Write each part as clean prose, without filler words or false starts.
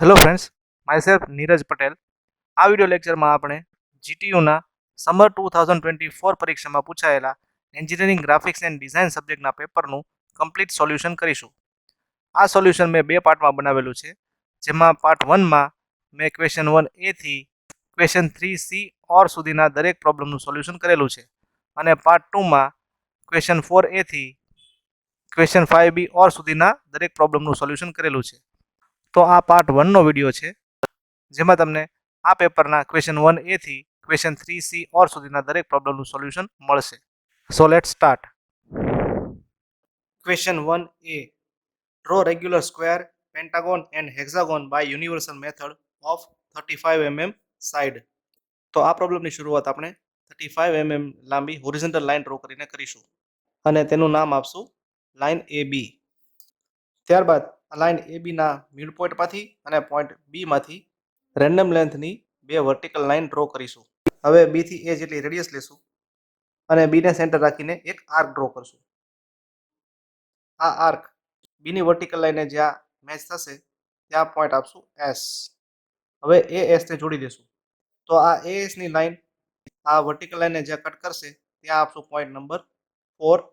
Hello friends, myself Neeraj Patel. આ video લેક્ચરમાં આપણે જીટીયુના સમર 2024 પરીક્ષામાં પૂછાયેલા એન્જિનિયરિંગ ગ્રાફિક્સ એન્ડ ડિઝાઇન સબ્જેક્ટના પેપરનું કમ્પ્લીટ સોલ્યુશન કરીશું. આ સોલ્યુશન મેં બે પાર્ટમાં બનાવેલું છે, જેમાં પાર્ટ 1માં મેં ક્વેશ્ચન 1A થી ક્વેશ્ચન 3C ઓર સુધીના દરેક પ્રોબ્લેમનું સોલ્યુશન કરેલું છે, અને પાર્ટ 2માં ક્વેશ્ચન 4A થી ક્વેશ્ચન 5B ઓર સુધીના દરેક પ્રોબ્લેમનું સોલ્યુશન કરેલું છે. તો આ પાર્ટ 1નો વિડીયો છે, જેમાં તમને આ પેપરના ક્વેશ્ચન 1A થી ક્વેશ્ચન 3C ઓર સુધીના દરેક પ્રોબ્લેમનું સોલ્યુશન મળશે. So let's start. Question 1A, draw regular square, pentagon and hexagon by universal method of 35 mm side. તો આ પ્રોબ્લેમની શરૂઆત આપણે 35 mm લાંબી હોરિઝોન્ટલ લાઇન ડ્રો કરીને કરીશું, અને તેનું નામ આપશું લાઇન AB. ત્યારબાદ લાઇન AB ના મિડ પોઈન્ટમાંથી અને પોઈન્ટ B માંથી રેન્ડમ લેન્થની બે વર્ટિકલ લાઇન ડ્રો કરીશું. હવે B થી A જેટલી રેડિયસ લેશું અને B ને સેન્ટર રાખીને એક આર્ક ડ્રો કરશું. આ આર્ક B ની વર્ટિકલ લાઇનને જ્યાં મેચ થશે ત્યાં પોઈન્ટ આપશું S. હવે AS ને જોડી દેશું. તો આ AS ની લાઇન આ વર્ટિકલ લાઇનને જ્યાં કટ કરશે ત્યાં આપશું પોઈન્ટ નંબર 4,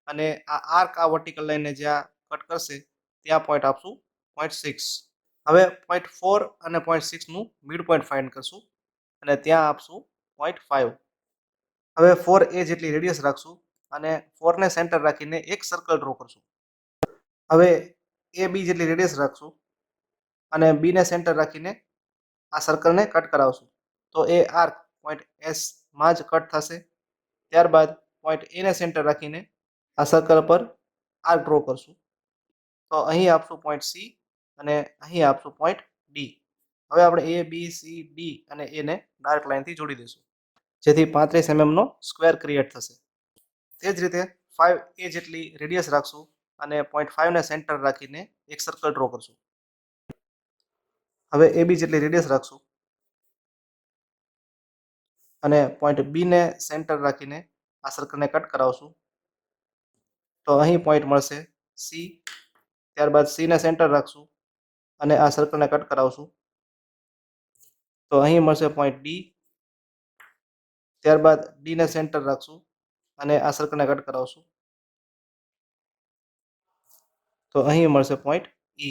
અને આ આર્ક આ વર્ટિકલ લાઇનને જ્યાં કટ કરશે ત્યાં પોઈન્ટ આપશું પોઈન્ટ 6. હવે પોઈન્ટ 4 અને પોઈન્ટ 6 નું મિડ પોઈન્ટ ફાઇન્ડ કરશું, અને ત્યાં આપશું પોઈન્ટ 5. હવે 4A જેટલી રેડિયસ રાખશું અને 4 ને સેન્ટર રાખીને એક સર્કલ ડ્રો કરશું. હવે AB જેટલી રેડિયસ રાખશું અને B ને સેન્ટર રાખીને આ સર્કલને કટ કરાવશું. તો એ આર્ક પોઈન્ટ S માં જ કટ થશે. ત્યારબાદ પોઈન્ટ A ને સેન્ટર રાખીને આ સર્કલ પર આર્ક ડ્રો કરશું. તો અહીં આપશું પોઈન્ટ C અને અહીં આપશું પોઈન્ટ D. હવે આપણે A, B, C, D અને A ને ડાર્ક લાઇનથી જોડી દઈશું, જેથી 35 mm નો સ્ક્વેર ક્રિએટ થશે. તે જ રીતે 5A જેટલી રેડિયસ રાખશું અને પોઈન્ટ 5 ને સેન્ટર રાખીને એક સર્કલ ડ્રો કરશું. હવે AB જેટલી રેડિયસ રાખશું અને પોઈન્ટ B ને સેન્ટર રાખીને આ સર્કલને કટ કરાવશું. તો અહીં પોઈન્ટ મળશે C. ત્યારબાદ C ને સેન્ટર રાખશું અને આ સર્કલને કટ કરાવશું. તો અહીં મળશે પોઈન્ટ D. ત્યારબાદ D ને સેન્ટર રાખશું અને આ સર્કલને કટ કરાવશું. તો અહીં મળશે પોઈન્ટ E.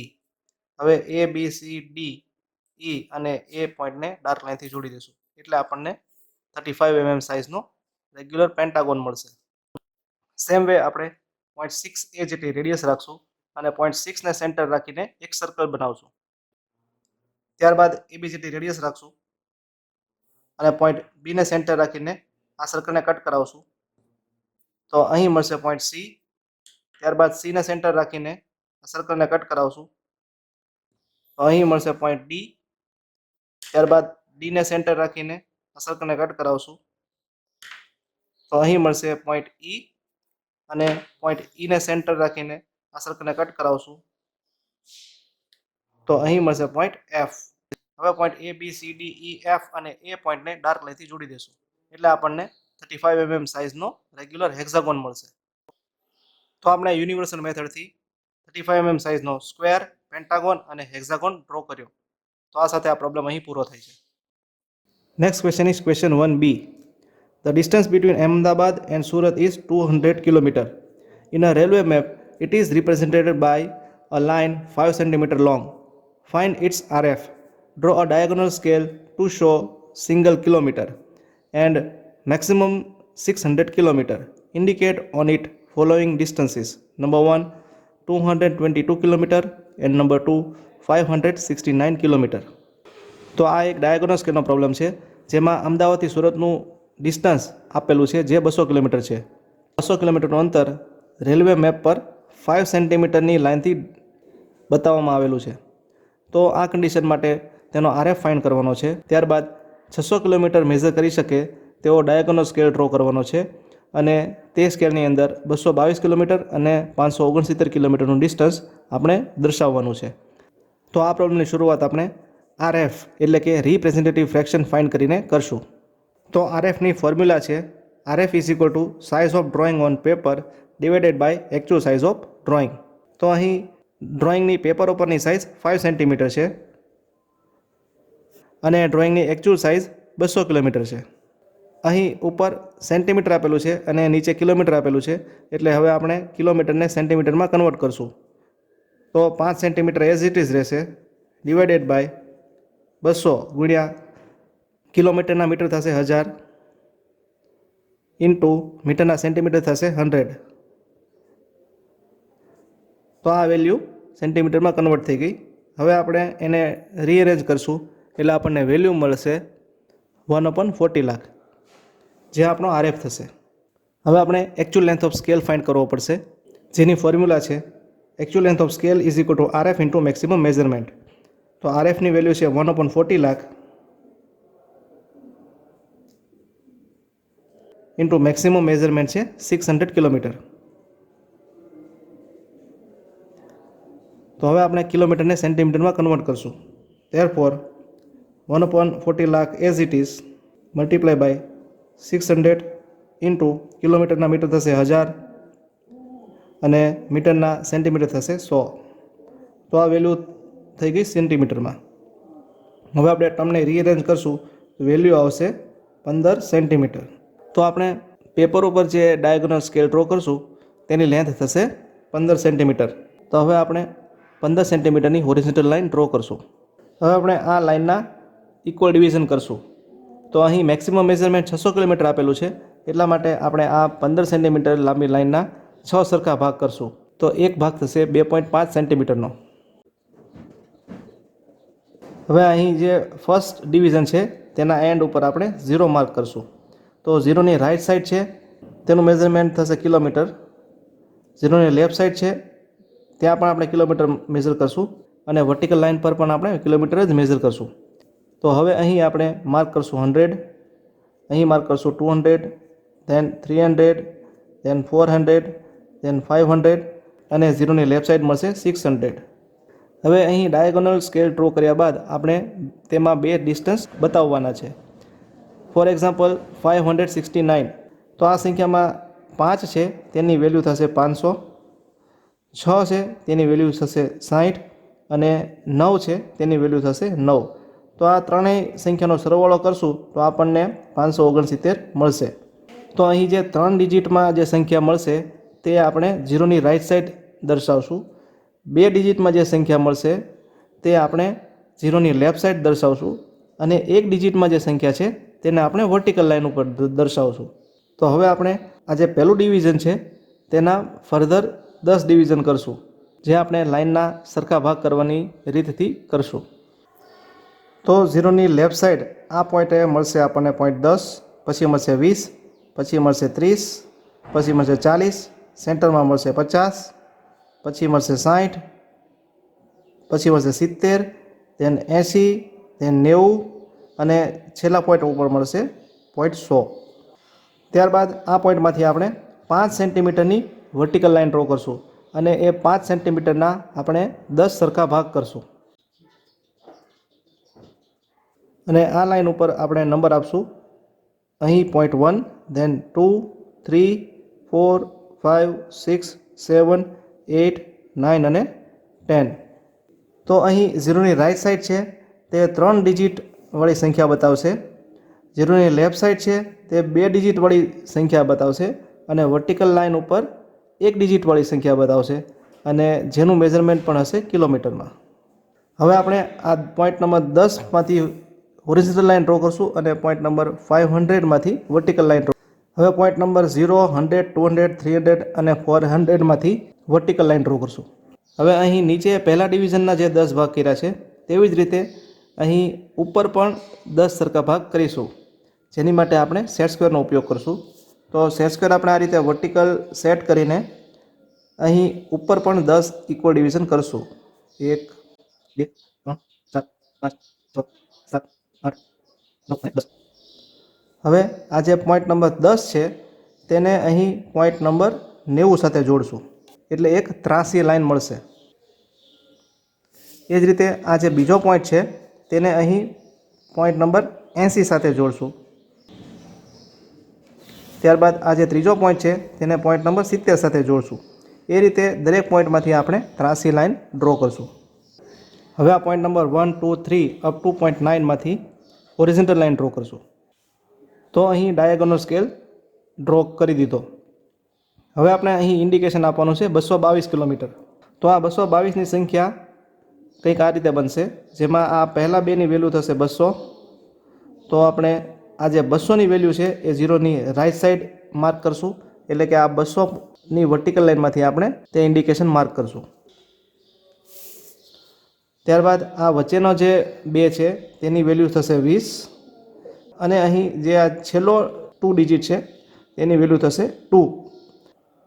હવે A, B, C, D, E અને A પોઈન્ટને ડાર્ક લાઇનથી જોડી દઈશું, એટલે આપણને 35 mm સાઇઝનો રેગ્યુલર પેન્ટાગોન મળશે. સેમ વે આપણે પોઈન્ટ 6A જેટલી રેડિયસ રાખશું અને પોઈન્ટ 6 ને સેન્ટર રાખીને એક સર્કલ બનાવશું. ત્યારબાદ AB જેટલી રેડિયસ રાખશું અને પોઈન્ટ B ને સેન્ટર રાખીને આ સર્કલને કટ કરાવશું. તો અહીં મળશે પોઈન્ટ C. ત્યારબાદ C ને સેન્ટર રાખીને આ સર્કલને કટ કરાવશું. તો અહીં મળશે પોઈન્ટ D. ત્યારબાદ D ને સેન્ટર રાખીને આ સર્કલને કટ કરાવશું. તો અહીં મળશે પોઈન્ટ E, અને પોઈન્ટ E ને સેન્ટર રાખીને આ સર્કલને કટ કરાવશું. તો અહીં મળશે પોઈન્ટ F. હવે point A, B, C, D, E, F અને A પોઈન્ટને ડાર્ક લાઇનથી જોડી દેશું, એટલે આપણને 35 mm સાઇઝનો રેગ્યુલર હેક્સાગોન મળશે. તો આપણે યુનિવર્સલ મેથડથી 35 mm સાઇઝનો સ્ક્વેર, પેન્ટાગોન અને હેક્સાગોન ડ્રો કર્યો. તો આ સાથે આ પ્રોબ્લેમ અહીં પૂરો થાય છે. Next question is question 1B. The distance between Ahmedabad and Surat is 200 km. In a railway map, it is represented by a line 5 cm long. Find its RF. Draw a diagonal scale to show single kilometer and maximum 600 km. Indicate on it following distances. Number 1, 222 km and number 2, 569 km. તો આ એક diagonal સ્કેલનો problem છે, જેમાં અમદાવાદથી સુરતનું distance આપેલું છે, જે 200 કિલોમીટર છે. 200 કિલોમીટરનું અંતર રેલવે મેપ પર 5 સેન્ટીમીટરની લાઇનથી બતાવવામાં આવેલું છે. તો આ કન્ડિશન માટે તેનો RF ફાઇન્ડ કરવાનો છે. ત્યારબાદ 600 કિલોમીટર મેઝર કરી શકે તેવો ડાયાગોનલ સ્કેલ ડ્રો કરવાનો છે, અને તે સ્કેલની અંદર 222 કિલોમીટર અને 569 કિલોમીટરનું ડિસ્ટન્સ આપણે દર્શાવવાનું છે. તો આ પ્રોબ્લેમની શરૂઆત આપણે RF એટલે કે રિપ્રેઝેન્ટેટિવ ફ્રેક્શન ફાઇન્ડ કરીને કરશું. તો RFની ફોર્મ્યુલા છે RF is equal to size of drawing on paper divided by actual size of drawing. તો અહીં ડ્રોઈંગની પેપર ઉપરની સાઇઝ 5 સેન્ટીમીટર છે, અને ડ્રોઈંગની એકચ્યુઅલ સાઇઝ 200 કિલોમીટર છે. અહીં ઉપર સેન્ટીમીટર આપેલું છે અને નીચે કિલોમીટર આપેલું છે, એટલે હવે આપણે કિલોમીટરને સેન્ટીમીટરમાં કન્વર્ટ કરશું. તો 5 સેન્ટીમીટર એઝ ઇટ ઇઝ રહેશે, ડિવાઇડેડ બાય 200 ગુણ્યા કિલોમીટરના મીટર થશે 1000 ઇન્ટુ મીટરના સેન્ટીમીટર થશે 100. તો આ વેલ્યુ સેન્ટીમીટરમાં કન્વર્ટ થઈ ગઈ. હવે આપણે એને રીઅરેન્જ કરશું એટલે આપણને વેલ્યુ મળશે 1/40 લાખ, જે આપણો RF થશે. હવે આપણે actual length of scale find કરવો પડશે, જેની ફોર્મ્યુલા છે actual length of scale is equal two RF into maximum measurement. તો RFની વેલ્યુ છે 1/40 લાખ ઇન્ટુ મેક્સિમમ મેઝરમેન્ટ છે 600 કિલોમીટર. તો હવે આપણે કિલોમીટરને સેન્ટીમીટરમાં કન્વર્ટ કરશું. Therefore 1/40 lakh as it is multiply by 600 into કિલોમીટરના મીટર થશે 1000 અને મીટરના સેન્ટીમીટર થશે 100. તો આ વેલ્યુ થઈ ગઈ સેન્ટીમીટરમાં. હવે આપણે ટર્મને રીઅરેન્જ કરશું તો વેલ્યુ આવશે 15 સેન્ટીમીટર. તો આપણે પેપર ઉપર જે ડાયગોનલ સ્કેલ ડ્રો કરશું તેની લેન્થ થશે 15 સેન્ટીમીટર. તો હવે આપણે 15 સેન્ટીમીટરની હોરિઝોન્ટલ લાઇન ડ્રો કરશું. હવે આપણે આ લાઇનના ઇક્વલ ડિવિઝન કરશું. તો અહીં મેક્સિમમ મેઝરમેન્ટ 600 કિલોમીટર આપેલું છે, એટલા માટે આપણે આ 15 સેન્ટીમીટર લાંબી લાઇનના 6 સરખા ભાગ કરશું. તો એક ભાગ થશે 2.5 સેન્ટીમીટરનો. હવે અહીં જે ફર્સ્ટ ડિવિઝન છે તેના એન્ડ ઉપર આપણે 0 માર્ક કરશું. તો 0ની રાઇટ સાઈડ છે તેનું મેઝરમેન્ટ થશે કિલોમીટર, 0ની લેફ્ટ સાઈડ છે ત્યાં પણ આપણે કિલોમીટર મેઝર કરશું અને વર્ટિકલ લાઇન પર પણ આપણે કિલોમીટર જ મેઝર કરશું. તો હવે અહીં આપણે માર્ક કરશું 100, અહીં માર્ક કરશું 200, ધેન 300, ધેન 400, ધેન 500 અને 0ની લેફ્ટ સાઈડ મળશે 600. હવે અહીં ડાયગોનલ સ્કેલ ડ્રો કર્યા બાદ આપણે તેમાં બે ડિસ્ટન્સ બતાવવાના છે. For example 569. તો આ સંખ્યામાં 5 છે તેની વેલ્યુ થશે 500, 6 છે તેની વેલ્યુ થશે 60 અને 9 છે તેની વેલ્યુ થશે 9. તો આ ત્રણેય સંખ્યાનો સરવાળો કરશું તો આપણને 569 મળશે. તો અહીં જે 3 ડિજિટમાં જે સંખ્યા મળશે તે આપણે 0ની રાઇટ સાઈડ દર્શાવશું. 2 ડિજિટમાં જે સંખ્યા મળશે તે આપણે 0ની લેફ્ટ સાઈડ દર્શાવશું અને 1 ડિજિટમાં જે સંખ્યા છે તેને આપણે વર્ટિકલ લાઇન ઉપર દર્શાવશું. તો હવે આપણે આ જે પહેલું ડિવિઝન છે તેના ફર્ધર 10 ડિવિઝન કરશું, જે આપણે લાઇનના સરખા ભાગ કરવાની રીતથી કરશું. તો 0ની લેફ્ટ સાઈડ આ પોઈન્ટે મળશે આપણને પોઈન્ટ 10, પછી મળશે 20, પછી મળશે 30, પછી મળશે 40, સેન્ટરમાં મળશે 50, પછી મળશે 60, પછી મળશે 70, ધેન 80, ધેન 90 અને છેલ્લા પોઈન્ટ ઉપર મળશે પોઈન્ટ 100. ત્યારબાદ આ પોઈન્ટમાંથી આપણે 5 સેન્ટીમીટરની વર્ટિકલ લાઇન ડ્રો કરશું અને એ 5 સેન્ટીમીટરના આપણે 10 સરખા ભાગ કરશું અને આ લાઇન ઉપર આપણે નંબર આપશું. અહીં પોઈન્ટ 1, ધેન 2, 3, 4, 5, 6, 7, 8, 9 અને 10. તો અહીં 0ની રાઇટ સાઈડ છે તે 3 ડિજિટ વાળી સંખ્યા બતાવશે, 0ની લેફ્ટ સાઈડ છે તે 2 ડિજિટ વાળી સંખ્યા બતાવશે અને વર્ટિકલ લાઇન ઉપર 1 ડિજિટ વાળી સંખ્યા બતાવશે અને જેનું મેઝરમેન્ટ પણ હશે કિલોમીટરમાં. હવે આપણે આ પોઈન્ટ નંબર 10માંથી હોરિઝોન્ટલ લાઇન ડ્રો કરશું અને પોઈન્ટ નંબર 500માંથી વર્ટિકલ લાઇન ડ્રો. હવે પોઈન્ટ નંબર 0, 100, 200, 300 અને 400માંથી વર્ટિકલ લાઇન ડ્રો કરશું. હવે અહીં નીચે પહેલા ડિવિઝનના જે 10 ભાગ કર્યા છે તેવી જ રીતે અહીં ઉપર પણ 10 સરખા ભાગ કરીશું, જેની માટે આપણે સેટ સ્ક્વેરનો ઉપયોગ કરશું. તો સેટ સ્ક્વેર આપણે આ રીતે વર્ટિકલ સેટ કરીને અહીં ઉપર પણ 10 ઇક્વલ ડિવિઝન કરશું. 1, 2, 3, 4, 5, 6, 7, 8, 9, 10. હવે આ જે પોઈન્ટ નંબર 10 છે તેને અહીં પોઈન્ટ નંબર 90 સાથે જોડશું, એટલે એક ત્રાસી લાઇન મળશે. એ જ રીતે આ જે બીજો પોઈન્ટ છે તેને અહીં પોઈન્ટ નંબર 80 સાથે જોડશું. ત્યારબાદ આ જે ત્રીજો પોઈન્ટ છે તેને પોઈન્ટ નંબર 70 સાથે જોડશું. એ રીતે દરેક પોઈન્ટમાંથી આપણે ત્રાસી લાઇન ડ્રો કરશું. હવે આ point number 1, 2, 3 up to point 9માંથી હોરિઝોન્ટલ લાઇન ડ્રો કરશું. તો અહીં ડાયાગોનલ સ્કેલ ડ્રો કરી દીધો. હવે આપણે અહીં ઇન્ડિકેશન આપવાનું છે 222 કિલોમીટર. તો આ 222ની સંખ્યા કંઈક આ રીતે બનશે, જેમાં આ પહેલા બેની વેલ્યુ થશે 200. તો આપણે આ જે 200ની વેલ્યુ છે એ 0ની રાઈટ સાઈડ માર્ક કરશું, એટલે કે આ 200ની વર્ટિકલ લાઇનમાંથી આપણે તે ઇન્ડિકેશન માર્ક કરશું. ત્યારબાદ આ વચ્ચેનો જે 2 છે તેની વેલ્યુ થશે 20, અને અહીં જે આ છેલ્લો 2 ડિજિટ છે તેની વેલ્યુ થશે 2.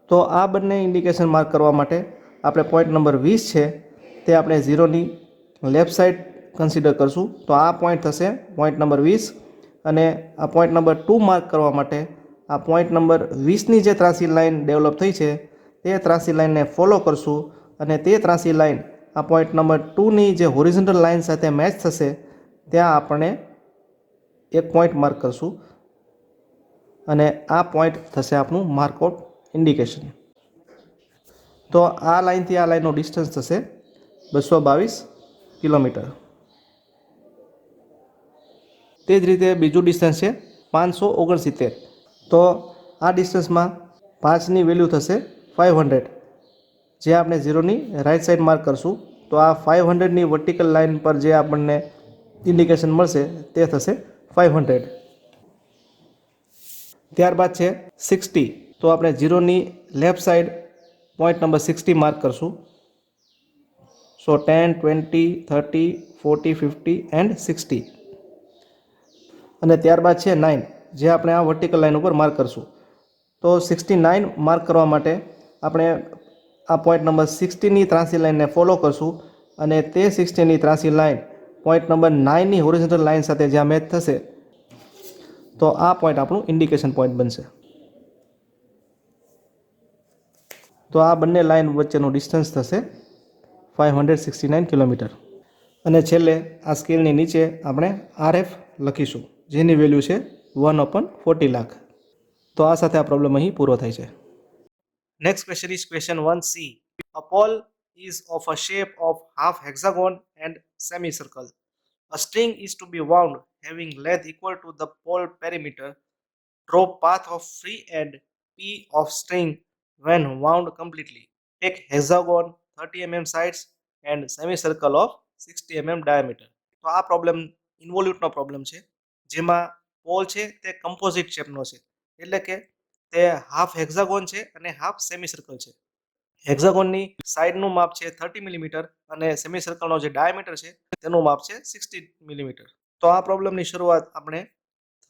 તો આ બંને ઇન્ડિકેશન માર્ક કરવા માટે આપણે પોઈન્ટ નંબર 20 છે તે આપણે 0ની લેફ્ટ સાઈડ કન્સિડર કરશું. તો આ પોઈન્ટ થશે પોઈન્ટ નંબર 20, અને આ પોઈન્ટ નંબર 2 માર્ક કરવા માટે આ પોઈન્ટ નંબર 20ની જે ત્રાસી લાઇન ડેવલપ થઈ છે તે ત્રાસી લાઇનને ફોલો કરશું, અને તે ત્રાસી લાઇન આ પોઈન્ટ નંબર 2ની જે હોરિઝોન્ટલ લાઇન સાથે મેચ થશે ત્યાં આપણે એક પોઈન્ટ માર્ક કરશું, અને આ પોઈન્ટ થશે આપણું માર્ક ઓફ ઇન્ડિકેશન. તો આ લાઇનથી આ લાઇનનું ડિસ્ટન્સ થશે 222 કિલોમીટર. તે જ રીતે બીજું ડિસ્ટન્સ છે 569. તો આ ડિસ્ટન્સમાં 5ની વેલ્યુ થશે 500, જે આપણે 0ની રાઈટ સાઈડ માર્ક કરશું. તો આ 500ની વર્ટિકલ લાઇન પર જે આપણને ઇન્ડિકેશન મળશે તે થશે 500. ત્યારબાદ છે 60. તો આપણે 0ની left side point number 60 mark કરશું. So 10, 20, 30, 40, 50 and 60. અને ત્યારબાદ છે 9, જે આપણે આ વર્ટિકલ લાઇન ઉપર માર્ક કરશું. તો 69 માર્ક કરવા માટે આપણે આ પોઈન્ટ નંબર 60ની ત્રાસી લાઇનને ફોલો કરશું, અને તે 60ની ત્રાસી લાઇન પોઈન્ટ નંબર 9ની હોરિઝોન્ટલ લાઇન સાથે જ્યાં મેચ થશે તો આ પોઈન્ટ આપણું ઇન્ડિકેશન પોઈન્ટ બનશે. તો આ બંને લાઇન વચ્ચેનું ડિસ્ટન્સ થશે 569 કિલોમીટર. અને છેલ્લે આ સ્કેલની નીચે આપણે RF લખીશું, જેની વેલ્યુ છે 1/40 લાખ. તો આ સાથે આ પ્રોબ્લેમ અહીં પૂરો થાય છે. Next question is question 1C. A pole is of a shape of half hexagon and semicircle. A string is to be wound having length equal to the pole perimeter. Draw path of free end P of string when wound completely. Take hexagon 30 mm sides and semicircle of 60 mm diameter. તો આ problem ઇન્વોલ્યુટનો problem છે, જેમાં pole છે તે composite શેપનો છે, એટલે કે તે હાફ હેક્ઝાગોન છે અને હાફ સેમી સર્કલ છે. હેક્ઝાગોનની સાઇડનું માપ છે 30 મિલીમીટર, અને સેમી સર્કલનો જે ડાયામીટર છે તેનું માપ છે 60 મિલીમીટર. તો આ પ્રોબ્લેમની શરૂઆત આપણે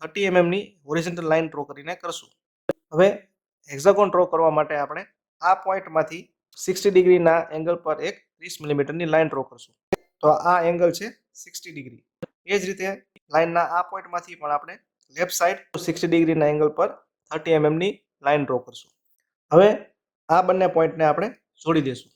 30 એમએમની હોરિઝોન્ટલ લાઇન ડ્રો કરીને કરશું. હવે હેક્ઝાગોન ડ્રો કરવા માટે આપણે આ પોઈન્ટમાંથી 60 ડિગ્રીના એંગલ પર એક 30 મિલીમીટરની લાઇન ડ્રો કરશું. તો આ એંગલ છે 60 ડિગ્રી. એ જ રીતે લાઇનના આ પોઈન્ટમાંથી પણ આપણે લેફ્ટ સાઈડ 60 ડિગ્રીના એંગલ પર 30 એમએમની લાઇન ડ્રો કરશું. હવે આ બંને પોઈન્ટને આપણે જોડી દઈશું.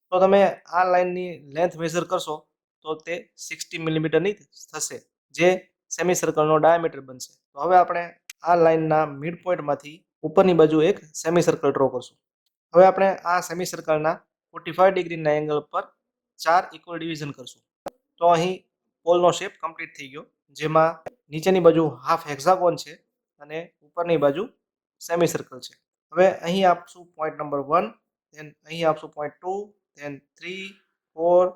તો તમે આ લાઇનની લેન્થ મેઝર કરશો તો તે 60 મિલીમીટરની થશે, જે સેમી સર્કલનો ડાયામીટર બનશે. તો હવે આપણે આ લાઇનના મિડ પોઈન્ટમાંથી ઉપરની બાજુ એક સેમી સર્કલ ડ્રો કરશું. હવે આપણે આ સેમી સર્કલના 45 ડિગ્રીના એંગલ પર 4 ઇક્વલ ડિવિઝન કરશું. તો અહીં પોલનો શેપ કમ્પ્લીટ થઈ ગયો, જેમાં નીચેની બાજુ હાફ હેક્ઝાગોન છે અને ઉપરની બાજુ સેમી સર્કલ છે. હવે અહીં આપશું પોઈન્ટ નંબર 1, ધેન અહીં આપશું પોઈન્ટ 2, ધેન 3, 4,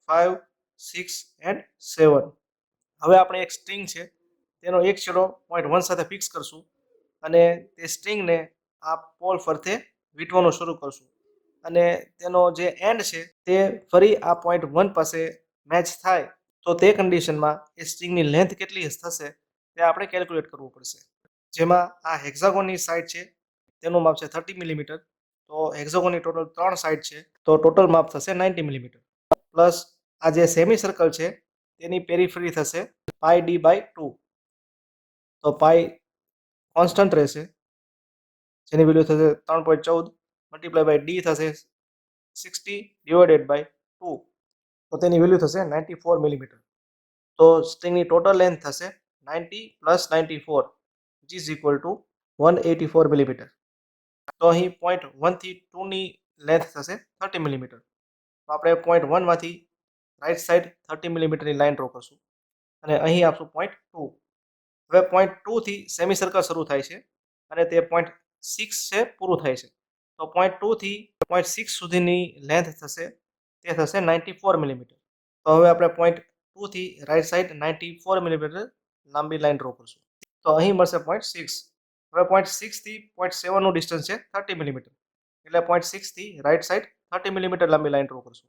5, 6 એન્ડ 7. હવે આપણે એક સ્ટ્રિંગ છે તેનો એક છેડો પોઈન્ટ 1 સાથે ફિક્સ કરશું, અને તે સ્ટ્રિંગને આ પોલ ફરતે વીંટવાનું શરૂ કરશું, અને તેનો જે એન્ડ છે તે ફરી આ પોઈન્ટ 1 પાસે મેચ થાય તો તે કન્ડિશનમાં એ સ્ટ્રિંગની લેન્થ કેટલી થશે તે આપણે કેલ્ક્યુલેટ કરવું પડશે. જેમાં આ હેક્ઝાગોનની સાઇડ છે તેનું માપ છે 30 મિલીમીટર. તો હેક્ઝાગોનની ટોટલ 3 સાઇડ છે, તો ટોટલ માપ થશે 90 મિલીમીટર. પ્લસ આ જે સેમી સર્કલ છે તેની પેરીફરી થશે πd/2. તો પાઈ કોન્સ્ટન્ટ રહેશે, જેની વેલ્યુ થશે 3.14, મલ્ટીપ્લાય બાય ડી થશે 60/2, તો તેની વેલ્યુ થશે 94 મિલીમીટર. તો સ્ટ્રિંગની ટોટલ લેન્થ થશે 90 + 94, which is equal to 184 millimetre. તો અહીં પોઈન્ટ 1 થી 2 ની લેન્થ થશે 30 મિલીમીટર. તો આપણે પોઈન્ટ 1 માંથી રાઈટ સાઈડ 30 મિલીમીટરની લાઇન ડ્રો કરશું. અને અહીં આપશું 0.2. હવે 0.2 થી સેમી સર્કલ શરૂ થાય છે અને તે 0.6 છે પૂરું થાય છે. તો 0.2 થી 0.6 સુધીની લેન્થ થશે તે થશે 94 મિલીમીટર. તો હવે આપણે 0.2 થી રાઈટ સાઈડ 94 મિલીમીટર લાંબી લાઈન ડ્રો કરશું. તો અહીં મળશે 0.6. હવે 0.6 થી 0.7 નું ડિસ્ટન્સ છે 30 મિલીમીટર. એટલે 0.6 થી રાઈટ સાઈડ 30 મિલીમીટર લાંબી લાઈન ડ્રો કરશું.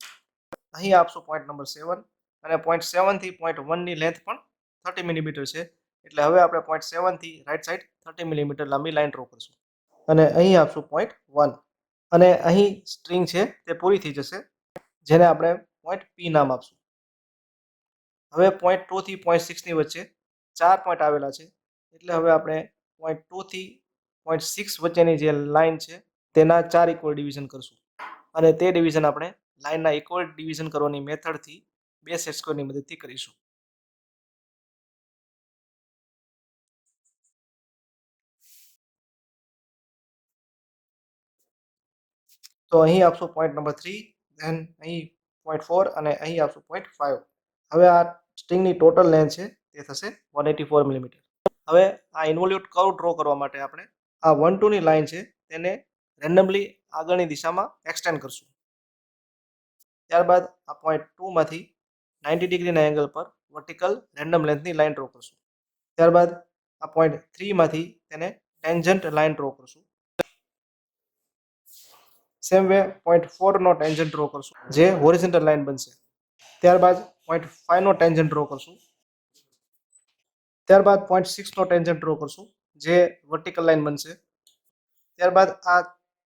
અહીં આપશું પોઈન્ટ નંબર 7 અને 0.7 થી 0.1 ની લેન્થ પણ 30 મિલીમીટર છે. એટલે હવે આપણે 0.7 થી રાઈટ સાઈડ 30 મિલીમીટર લાંબી લાઈન ડ્રો કરશું. અને અહીં આપશું 0.1 અને અહીં સ્ટ્રિંગ છે તે પૂરી થઈ જશે, જેને આપણે પોઈન્ટ P નામ આપશું. હવે 0.2 થી 0.6 ની વચ્ચે 4 પોઈન્ટ આવેલા છે. એટલે હવે આપણે 0.2 થી 0.6 વચ્ચેની જે લાઈન છે તેના 4 ઇક્વલ ડિવિઝન કરશું. અને તે ડિવિઝન આપણે લાઈનના ઇક્વલ ડિવિઝન કરવાની મેથડથી બે સેટ સ્ક્વેરની મદદથી કરીશું. તો અહીં આપશું પોઈન્ટ નંબર 3, ધેન અહીં 0.4 અને અહીં આપશું 0.5. હવે આ સ્ટ્રિંગની ટોટલ લેન્થ છે તે થશે 184 મિલીમીટર. હવે આ ઇન્વોલ્યુટ કર્વ ડ્રો કરવા માટે આપણે આ 1 2 ની લાઈન છે તેને રેન્ડમલી આગળની દિશામાં એક્સટેન્ડ કરશું. ત્યારબાદ આ પોઈન્ટ 2 માંથી 90 ડિગ્રીના એંગલ પર વર્ટિકલ રેન્ડમ લેન્થની લાઈન ડ્રો કરશું. ત્યારબાદ આ પોઈન્ટ 3 માંથી તેને ટેન્જન્ટ લાઈન ડ્રો કરશું. સેમ વે પોઈન્ટ 4 નો ટેન્જન્ટ ડ્રો કરશું, જે હોરિઝોન્ટલ લાઈન બનશે. ત્યારબાદ પોઈન્ટ 5 નો ટેન્જન્ટ ડ્રો કરશું. ત્યારબાદ પોઈન્ટ 6 નો ટેન્જન્ટ ડ્રો કરશું, જે વર્ટિકલ લાઈન બનશે. ત્યારબાદ આ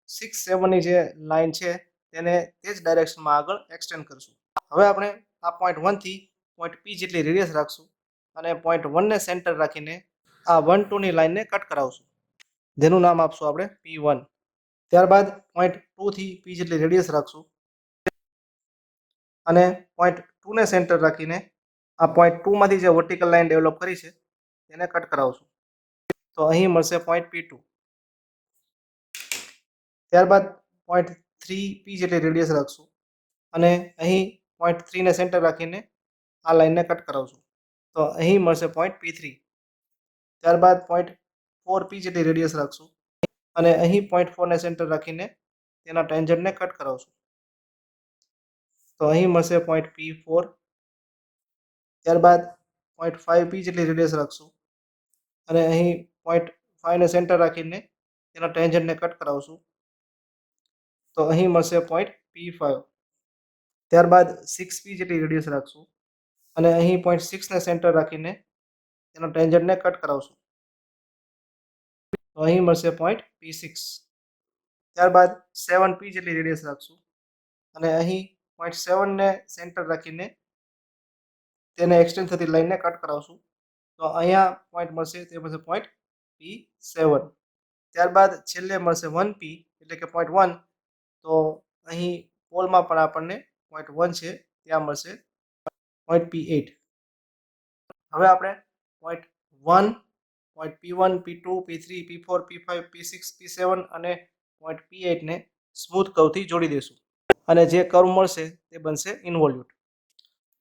6 7 ની જે લાઈન છે તેને તે જ ડાયરેક્શનમાં આગળ એક્સટેન્ડ કરશું. હવે આપણે આ પોઈન્ટ 1 થી પોઈન્ટ P જેટલી રેડિયસ રાખશું અને પોઈન્ટ 1 ને સેન્ટર રાખીને આ 1 2 ની લાઈનને કટ કરાવશું, જેનું નામ આપશું આપણે P1. ત્યારબાદ પોઈન્ટ 2 થી P જેટલી રેડિયસ રાખશું અને પોઈન્ટ 2 ને સેન્ટર રાખીને આ પોઈન્ટ 2 માંથી જે વર્ટિકલ લાઈન ડેવલપ કરી છે તેને કટ કરાવશું. તો અહીં મળશે પોઈન્ટ P2. ત્યારબાદ પોઈન્ટ 3 P જેટલી રેડિયસ રાખશું અને અહીં પોઈન્ટ 3 ને સેન્ટર રાખીને આ લાઈનને કટ કરાવશું. તો અહીં મળશે પોઈન્ટ P3. ત્યારબાદ પોઈન્ટ 4 P જેટલી રેડિયસ રાખશું અને અહીં પોઈન્ટ 4 ને સેન્ટર રાખીને તેના ટેન્જન્ટને કટ કરાવશું. તો અહીં મળશે પોઈન્ટ P4. ત્યારબાદ પોઈન્ટ 5 P જેટલી રેડિયસ રાખશું અને અહીં પોઈન્ટ 5 ને સેન્ટર રાખીને તેના ટેન્જન્ટને કટ કરાવશું. તો અહીં મળશે પોઈન્ટ P5. ત્યારબાદ 6P જેટલી રેડિયસ રાખશું અને અહીં પોઈન્ટ 6 ને સેન્ટર રાખીને તેના ટેન્જન્ટને કટ કરાવશું. તો અહીં મળશે પોઈન્ટ P6. ત્યારબાદ 7P જેટલી રેડિયસ રાખશું અને અહીં પોઈન્ટ 7 ને સેન્ટર રાખીને તેને એક્સટેન્ડ થતી લાઈનને કટ કરાવશું. તો અહીંયા પોઈન્ટ મળશે તે મળશે પોઈન્ટ P7. ત્યારબાદ છેલ્લે મળશે 1P એટલે કે પોઈન્ટ 1. તો અહીં પોલમાં પણ આપણને પોઈન્ટ 1 છે ત્યાં મળશે પોઈન્ટ P8. હવે આપણે point 1, point P1, P2, P3, P4, P5, P6, P7 અને પોઈન્ટ P8 ને સ્મૂથ કર્વથી જોડી દઈશું અને જે કર્વ મળશે તે બનશે ઇન્વોલ્યુટ.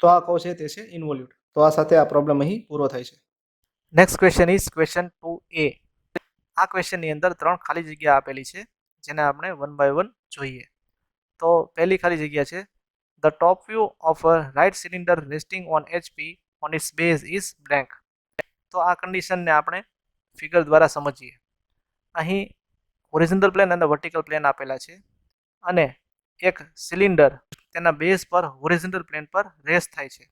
તો આ કર્વ છે તે છે ઇન્વોલ્યુટ. તો આ સાથે આ પ્રોબ્લેમ અહીં પૂરો થાય છે. Next question is question 2A. આ ક્વેશ્ચનની અંદર 3 ખાલી જગ્યા આપેલી છે, જેને આપણે 1 બાય 1 જોઈએ. તો પહેલી ખાલી જગ્યા છે, the top view of a right cylinder resting on HP on its base is blank. તો આ કન્ડિશનને આપણે ફિગર દ્વારા સમજીએ. અહીં હોરિઝોન્ટલ પ્લેન અને વર્ટિકલ પ્લેન આપેલા છે અને એક સિલિન્ડર તેના બેઝ પર હોરિઝોન્ટલ પ્લેન પર રેસ્ટ થાય છે.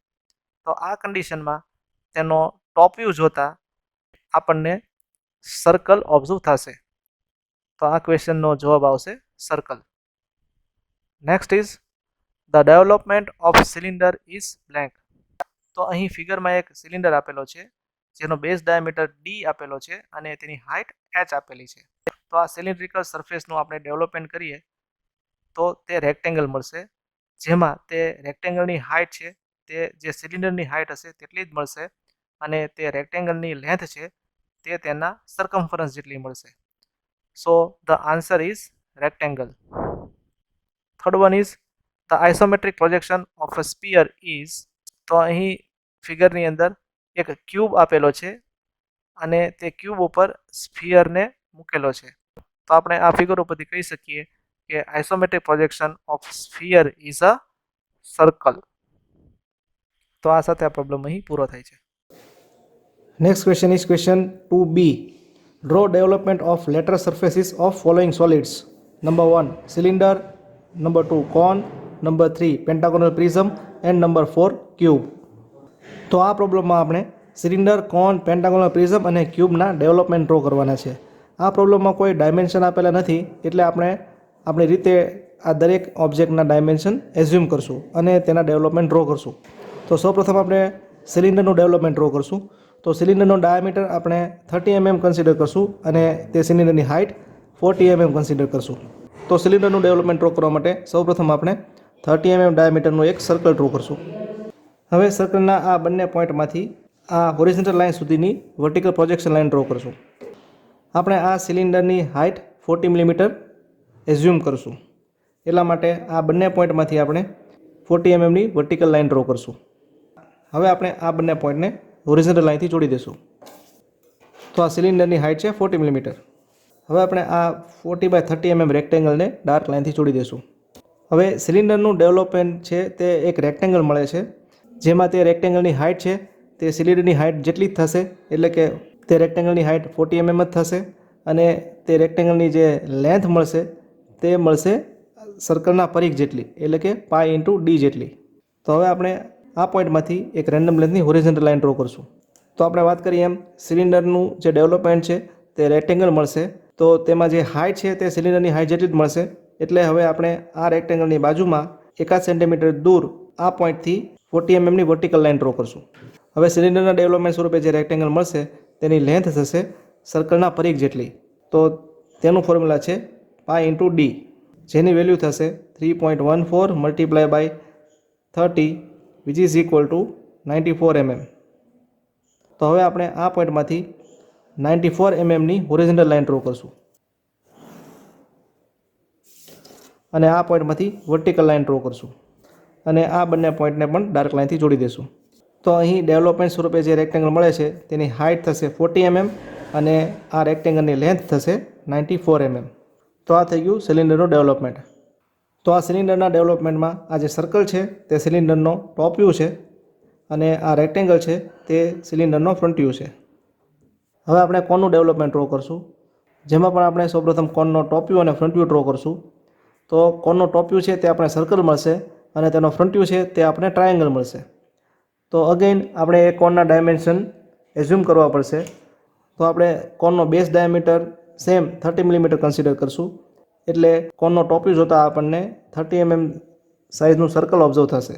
તો આ કન્ડિશનમાં તેનો ટોપ વ્યૂ જોતા આપણને સર્કલ ઓબ્ઝર્વ થશે. તો આ ક્વેશ્ચનનો જવાબ આવશે circle. Next is the development of cylinder is blank. તો અહીં ફિગરમાં એક સિલિન્ડર આપેલો છે જેનો બેઝ ડાયામીટર D આપેલો છે અને તેની હાઇટ h આપેલી છે. તો આ સિલિન્ડ્રિકલ સરફેસનું આપણે ડેવલપમેન્ટ કરીએ તો તે રેક્ટેંગલ મળશે, જેમાં તે રેક્ટેંગલની હાઇટ છે તે જે સિલિન્ડરની હાઇટ હશે તેટલી જ મળશે અને તે રેક્ટેંગલની લેન્થ છે તે તેના સર્કમ્ફરન્સ જેટલી મળશે. So the answer is rectangle. Third one is the isometric projection of a sphere is. તો અહીં ફિગરની અંદર એક ક્યુબ આપેલો છે અને તે ક્યુબ ઉપર સ્ફિયરને મૂકેલો છે. તો આપણે આ ફિગર ઉપરથી કહી શકીએ કે isometric projection of sphere is a circle. તો આ સાથે આ પ્રોબ્લેમ અહીં પૂરો થાય છે. Next question is question 2B. Draw development of lateral surfaces of following solids. Number 1 cylinder, number 2 cone, number 3 pentagonal prism and number 4 cube. તો આ પ્રોબ્લેમમાં આપણે સિલિન્ડર, કોન, પેન્ટાગોનલ પ્રિઝમ અને ક્યુબના ડેવલપમેન્ટ ડ્રો કરવાના છે. આ પ્રોબ્લેમમાં કોઈ ડાયમેન્શન આપેલા નથી, એટલે આપણે આપણી રીતે આ દરેક ઓબ્જેક્ટના ડાયમેન્શન એઝ્યુમ કરશું અને તેના ડેવલપમેન્ટ ડ્રો કરશું. તો સૌપ્રથમ આપણે સિલિન્ડરનું ડેવલપમેન્ટ ડ્રો કરશું. તો સિલિન્ડરનો ડાયામીટર આપણે 30 mm કન્સિડર કરશું અને તે સિલિન્ડરની હાઇટ 40 mm કન્સિડર કરશું. તો સિલિન્ડરનું ડેવલપમેન્ટ ડ્રો કરવા માટે સૌપ્રથમ આપણે 30 mm ડાયામીટરનું એક સર્કલ ડ્રો કરશું. હવે સર્કલના આ બંને પોઈન્ટમાંથી આ હોરિઝોન્ટલ લાઇન સુધીની વર્ટિકલ પ્રોજેક્શન લાઇન ડ્રો કરશું. આપણે આ સિલિન્ડરની હાઇટ 40 mm એઝ્યુમ કરશું. એટલા માટે આ બંને પોઈન્ટમાંથી આપણે 40 mm ની વર્ટિકલ લાઇન ડ્રો કરશું. હવે આપણે આ બંને પોઈન્ટને હોરિઝોન્ટલ લાઇનથી જોડી દઈશું. તો આ સિલિન્ડરની હાઇટ છે 40 mm. હવે આપણે આ 40/30 mm રેક્ટેંગલને ડાર્ક લાઇનથી જોડી દઈશું. હવે સિલિન્ડરનું ડેવલપમેન્ટ છે તે એક રેક્ટેંગલ મળે છે, જેમાં તે રેક્ટેંગલની હાઇટ છે તે સિલિન્ડરની હાઇટ જેટલી જ થશે, એટલે કે તે રેક્ટેંગલની હાઇટ 40 mm જ થશે અને તે રેક્ટેંગલની જે લેન્થ મળશે તે મળશે સર્કલના પરિઘ જેટલી, એટલે કે π/d જેટલી. તો હવે આપણે આ પોઈન્ટમાંથી એક રેન્ડમ લેન્થની હોરિઝોન્ટલ લાઇન ડ્રો કરશું. તો આપણે વાત કરીએ એમ સિલિન્ડરનું જે ડેવલપમેન્ટ છે તે રેક્ટેંગલ મળશે, તો તેમાં જે હાઇટ છે તે સિલિન્ડરની હાઇટ જેટલી જ મળશે. એટલે હવે આપણે આ રેક્ટેંગલની બાજુમાં 1 સેન્ટીમીટર દૂર આ પોઈન્ટથી 40 mm ની વર્ટિકલ લાઇન ડ્રો કરશું. હવે સિલિન્ડરના ડેવલપમેન્ટ સ્વરૂપે જે રેક્ટેંગલ મળશે તેની લેન્થ થશે સર્કલના પરિઘ જેટલી. તો તેનું ફોર્મ્યુલા છે π/d, જેની વેલ્યુ થશે 3.14 × 30 which is equal two 94 mm. તો હવે આપણે આ પોઈન્ટમાંથી 94 mm ની હોરિઝોન્ટલ લાઇન ડ્રો કરશું અને આ પોઈન્ટમાંથી વર્ટિકલ લાઇન ડ્રો કરશું અને આ બંને પોઈન્ટને પણ ડાર્ક લાઇનથી જોડી દઈશું. તો અહીં ડેવલપમેન્ટ સ્વરૂપે જે રેક્ટેંગલ મળે છે તેની હાઇટ થશે 40 mm અને આ રેક્ટેંગલની લેન્થ થશે 94 mm. તો આ થઈ ગયું સિલિન્ડરનું ડેવલપમેન્ટ. તો આ સિલિન્ડરના ડેવલપમેન્ટમાં આ જે સર્કલ છે તે સિલિન્ડરનો ટોપ વ્યૂ છે અને આ રેક્ટેંગલ છે તે સિલિન્ડરનો ફ્રન્ટ વ્યૂ છે. હવે આપણે કોનનું ડેવલપમેન્ટ ડ્રો કરશું, જેમાં પણ આપણે સૌપ્રથમ કોનનો ટોપ વ્યૂ અને ફ્રન્ટ વ્યૂ ડ્રો કરશું. તો કોનનો ટોપ વ્યૂ છે તે આપણે સર્કલ મળશે અને તેનો ફ્રન્ટ વ્યૂ છે તે આપણે ટ્રાયેંગલ મળશે. તો અગેઇન આપણે એ કોનના ડાયમેન્શન એઝ્યુમ કરવા પડશે. તો આપણે કોનનો base diameter same 30 mm consider કરશું, એટલે કોનનો ટોપ વ્યૂ જોતાં આપણને 30 mm સાઇઝનું સર્કલ ઓબ્ઝર્વ થશે.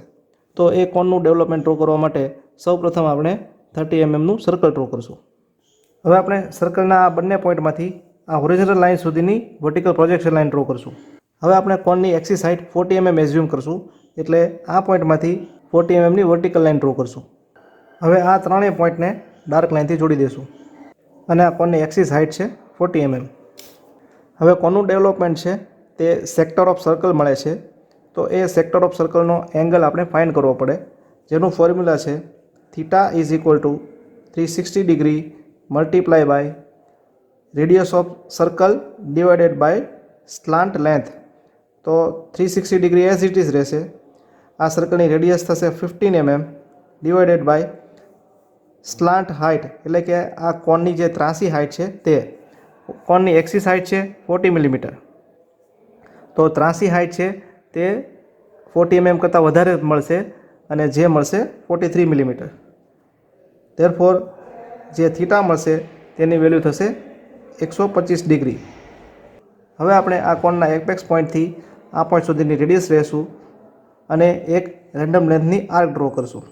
તો એ કોનનું ડેવલપમેન્ટ ડ્રો કરવા માટે સૌપ્રથમ આપણે 30 mm નું સર્કલ ડ્રો કરશું. હવે આપણે સર્કલના આ બંને પોઈન્ટમાંથી આ હોરિઝોન્ટલ લાઇન સુધીની વર્ટિકલ પ્રોજેક્શન લાઇન ડ્રો કરશું. હવે આપણે કોનની એક્સિસ હાઇટ 40 mm એઝ્યુમ કરશું, એટલે આ પોઈન્ટમાંથી 40 mm ની વર્ટિકલ લાઇન ડ્રો કરશું. હવે આ ત્રણેય પોઈન્ટને ડાર્ક લાઇનથી જોડી દઈશું અને આ કોનની એક્સિસ હાઇટ છે 40 mm. હવે કોનનું ડેવલપમેન્ટ છે તે સેક્ટર ઓફ સર્કલ મળે છે. તો એ સેક્ટર ઓફ સર્કલનો એંગલ આપણે ફાઇન્ડ કરવો પડે, જેનું ફોર્મ્યુલા છે θ = 360 degree multiply by radius of circle divided by slant length. તો 360 ડિગ્રી એઝ ઇટ ઇઝ રહેશે. આ સર્કલની રેડિયસ થશે 15 mm ડિવાઇડેડ બાય સ્લાન્ટ હાઇટ, એટલે કે આ કોનની જે ત્રાસી હાઇટ છે તે કોનની એક્સિસ હાઇટ છે 40 mm. તો ત્રાસી હાઇટ છે તે 40 mm કરતાં વધારે મળશે અને જે મળશે 43 mm. ધેરફોર જે થીટા મળશે તેની વેલ્યુ થશે 125 ડિગ્રી. હવે આપણે આ કોનના એપેક્સ પોઈન્ટથી આ પોઈન્ટ સુધીની રેડિયસ લેશું અને એક રેન્ડમ લેન્થની આર્ક ડ્રો કરશું.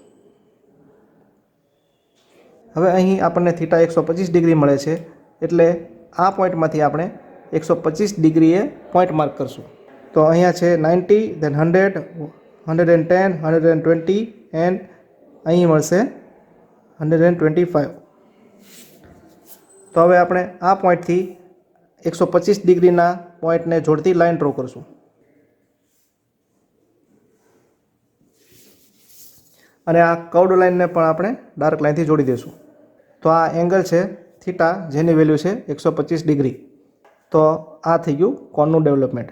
હવે અહીં આપણને થીટા 125 ડિગ્રી મળે છે, એટલે આ પોઈન્ટમાંથી આપણે 125 ડિગ્રીએ પોઈન્ટ માર્ક કરશું. તો અહીંયા છે 90, then 100, 110, 120 એન્ડ અહીં મળશે 125. તો હવે આપણે આ પોઈન્ટથી 125 ડિગ્રીના પોઈન્ટને જોડતી લાઇન ડ્રો કરશું. અને આ કર્વડ લાઇનને પણ આપણે ડાર્ક લાઇનથી જોડી દઈશું. તો આ એંગલ છે થીટા, જેની વેલ્યુ છે 125 ડિગ્રી. તો આ થઈ ગયું કોનનું ડેવલપમેન્ટ.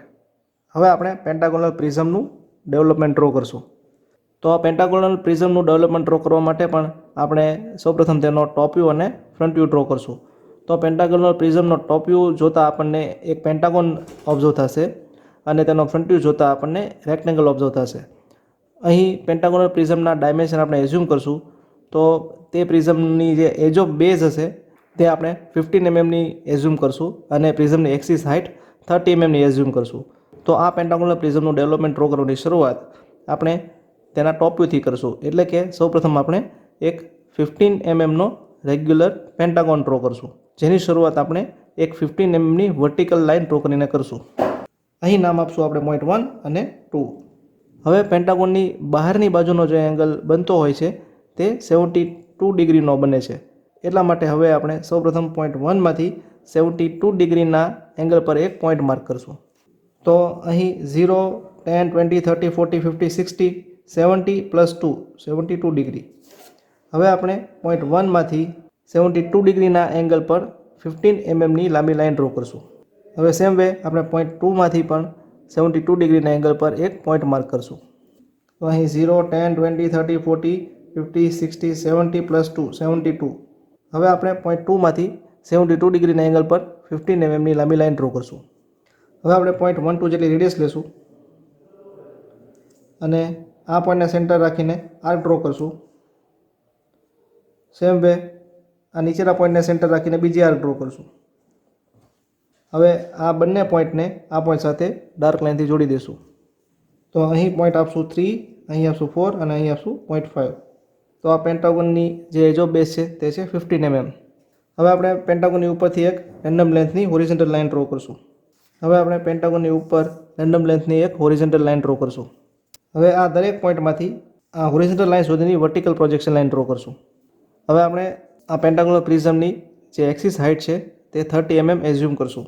હવે આપણે પેન્ટાગોનલ પ્રિઝમનું ડેવલપમેન્ટ ડ્રો કરશું. તો આ પેન્ટાગોનલ પ્રિઝમનું ડેવલપમેન્ટ ડ્રો કરવા માટે પણ આપણે સૌપ્રથમ તેનો ટોપ વ્યૂ અને ફ્રન્ટ વ્યૂ ડ્રો કરશું. તો પેન્ટાગોનલ પ્રિઝમનો ટોપ વ્યૂ જોતાં આપણને એક પેન્ટાગોન ઓબ્ઝર્વ થશે અને તેનો ફ્રન્ટ વ્યૂ જોતાં આપણને રેક્ટેંગલ ઓબ્ઝર્વ થશે. અહીં પેન્ટાગોનલ પ્રિઝમના ડાયમેન્શન આપણે એઝ્યુમ કરશું. તો તે પ્રિઝમની જે એજ ઓફ બેઝ હશે તે આપણે 15 mmની એઝ્યુમ કરશું અને પ્રિઝમની એક્સિસ હાઇટ 30 mmની એઝ્યુમ કરશું. તો આ પેન્ટાગોનલ પ્રિઝમનું ડેવલપમેન્ટ ડ્રો કરવાની શરૂઆત આપણે તેના ટોપ વ્યૂથી કરશું. એટલે કે સૌપ્રથમ આપણે એક 15 mmનો રેગ્યુલર પેન્ટાગોન ડ્રો કરશું, જેની શરૂઆત આપણે એક 15 mmની વર્ટિકલ લાઇન ડ્રો કરીને કરશું. અહીં નામ આપશું આપણે પોઈન્ટ 1 અને 2. હવે પેન્ટાગોનની બહારની બાજુનો જે એંગલ બનતો હોય છે તે 72 ડિગ્રીનો બને છે. એટલા માટે હવે આપણે સૌપ્રથમ પોઈન્ટ 1માંથી 72 ડિગ્રીના એંગલ પર એક પોઈન્ટ માર્ક કરશું. તો અહીં 0, 10, 20, 30, 40, 50, 60, 70 પ્લસ 2, 72 ડિગ્રી. હવે આપણે પોઈન્ટ 1માંથી 72 ડિગ્રીના એંગલ પર 15 mmની લાંબી લાઇન ડ્રો કરશું. હવે સેમ વે આપણે પોઈન્ટ 2માંથી પણ 72 ડિગ્રીના એંગલ પર એક પોઈન્ટ માર્ક કરશું. તો અહીં 0, 10, 20, 30, 40, 50, 60, 70 પ્લસ 2, 72. હવે આપણે પોઈન્ટ 2માંથી 72 ડિગ્રીના એંગલ પર 15 mmની લાંબી લાઇન ડ્રો કરશું. હવે આપણે પોઈન્ટ 1, 2 જેટલી રેડિયસ લેશું અને આ પોઈન્ટને સેન્ટર રાખીને આર્ક ડ્રો કરશું. સેમ વે આ નીચેના પોઈન્ટને સેન્ટર રાખીને બીજી આર્ક ડ્રો કરશું. હવે આ બંને પોઈન્ટને આ પોઈન્ટ સાથે ડાર્ક લાઇનથી જોડી દઈશું. તો અહીં પોઈન્ટ આપશું 3, અહીં આપશું 4 અને અહીં આપશું 0.5. તો આ પેન્ટાગોનની જે એજ ઓફ બેઝ છે તે છે 15 mm. હવે આપણે પેન્ટાગોનની ઉપરથી એક રેન્ડમ લેન્થની હોરિઝોન્ટલ લાઇન ડ્રો કરશું. હવે આપણે પેન્ટાગોનની ઉપર રેન્ડમ લેન્થની એક હોરિઝોન્ટલ લાઇન ડ્રો કરશું. હવે આ દરેક પોઈન્ટમાંથી આ હોરિઝોન્ટલ લાઇન સુધીની વર્ટિકલ પ્રોજેક્શન લાઇન ડ્રો કરશું. હવે આપણે આ પેન્ટાગોનલ પ્રિઝમની જે એક્સિસ હાઇટ છે તે 30 mm એઝ્યુમ કરશું.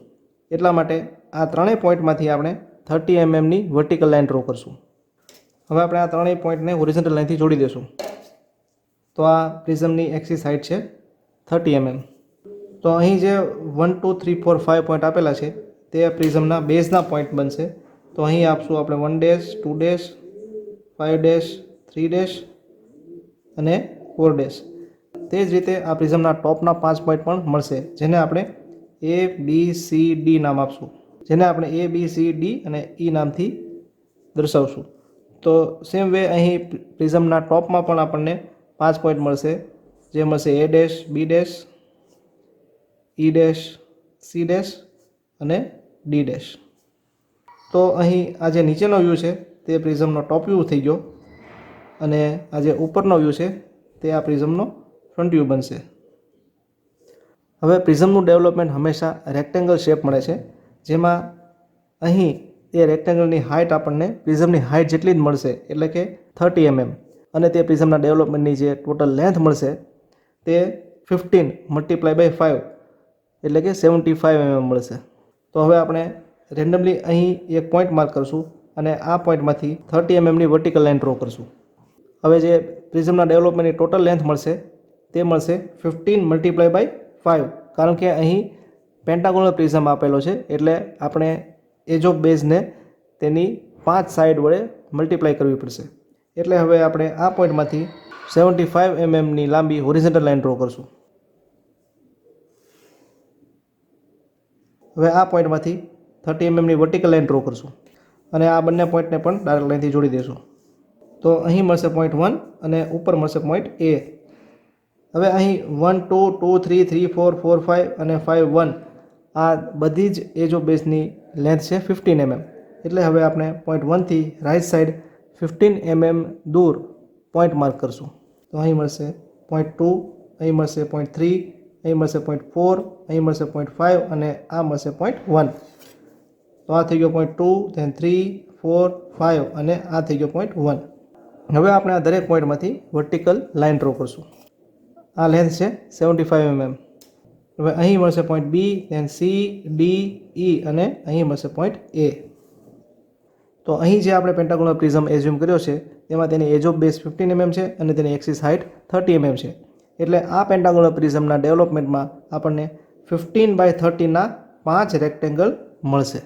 એટલા માટે આ ત્રણેય પોઈન્ટમાંથી આપણે 30 mmની વર્ટિકલ લાઇન ડ્રો કરશું. હવે આપણે આ ત્રણેય પોઈન્ટને હોરિઝોન્ટલ લાઇનથી જોડી દઈશું. તો આ પ્રિઝમની એક્સિસ હાઇટ છે 30 mm. તો અહીં જે 1, 2, 3, 4, 5 પોઈન્ટ આપેલા છે તે પ્રિઝમના બેઝના પોઈન્ટ બનશે. તો અહીં આપશું આપણે 1 2 5 3 અને 4 તે જ રીતે આ પ્રિઝમના ટોપના 5 પોઈન્ટ પણ મળશે, જેને આપણે A, B, C, D નામ આપશું. જેને આપણે A, B, C, D અને E નામથી દર્શાવશું. તો સેમ વે અહીં પ્રિઝમના ટોપમાં પણ આપણને 5 પોઈન્ટ મળશે, જે મળશે A', B', E', C' અને D'. તો અહીં આ જે નીચેનો વ્યૂ છે તે પ્રિઝમનો ટોપ વ્યૂ થઈ ગયો અને આ જે ઉપરનો વ્યૂ છે તે આ પ્રિઝમનો ફ્રન્ટ વ્યૂ બનશે. હવે પ્રિઝમનું ડેવલપમેન્ટ હંમેશા રેક્ટેંગલ શેપ મળે છે, જેમાં અહીં એ રેક્ટેંગલની હાઇટ આપણને પ્રિઝમની હાઇટ જેટલી જ મળશે, એટલે કે 30 mm. અને તે પ્રિઝમના ડેવલપમેન્ટની જે ટોટલ લેન્થ મળશે તે 15 × 5 એટલે કે 75 mm મળશે. તો હવે આપણે રેન્ડમલી અહીં એક પોઈન્ટ માર્ક કરશું અને આ પોઈન્ટમાંથી 30 mmની વર્ટિકલ લાઇન ડ્રો કરશું. હવે જે પ્રિઝમના ડેવલપમેન્ટની ટોટલ લેન્થ મળશે તે મળશે 15 × 5, કારણ કે અહીં પેન્ટાગોનલ પ્રિઝમ આપેલો છે એટલે આપણે એજ ઓફ બેઝને તેની 5 સાઈડ વડે મલ્ટીપ્લાય કરવી પડશે. એટલે હવે આપણે આ પોઈન્ટમાંથી 75 mmની લાંબી હોરિઝોન્ટલ લાઇન ડ્રો કરશું. હવે આ પોઈન્ટમાંથી 30 mmની વર્ટિકલ લાઇન ડ્રો કરશું અને આ બંને પોઈન્ટને પણ ડાર્ક લાઇનથી જોડી દઈશું. તો અહીં મળશે પોઈન્ટ 1 અને ઉપર મળશે પોઈન્ટ A. હવે અહીં 1, 2, 2, 3, 3, 4, 4, 5 અને 5, 1 આ બધી જ એજ ઓફ બેઝની લેન્થ છે 15 mm. એટલે હવે આપણે પોઈન્ટ 1થી રાઇટ સાઈડ 15 mm દૂર પોઈન્ટ માર્ક કરશું. તો અહીં મળશે પોઈન્ટ 2, અહીં મળશે પોઈન્ટ 3, અહીં મળશે પોઈન્ટ 4, અહીં મળશે પોઈન્ટ 5 અને આ મળશે પોઈન્ટ 1. તો આ થઈ ગયો પોઈન્ટ 2, then 3, 4, 5 અને આ થઈ ગયો પોઈન્ટ 1. હવે આપણે આ દરેક પોઈન્ટમાંથી વર્ટિકલ લાઇન ડ્રો કરશું. આ લેન્થ છે 75 mm. હવે અહીં મળશે point B, then C, D, E અને અહીં મળશે પોઈન્ટ A. તો અહીં જે આપણે પેન્ટાગોનલ પ્રિઝમ એઝ્યુમ કર્યો છે તેમાં તેની એજ ઓફ બેઝ 15 mm છે અને તેની એક્સિસ હાઇટ 30 mm છે. એટલે આ પેન્ટાગોનલ પ્રિઝમના ડેવલપમેન્ટમાં આપણને 15/30 5 રેક્ટેંગલ મળશે.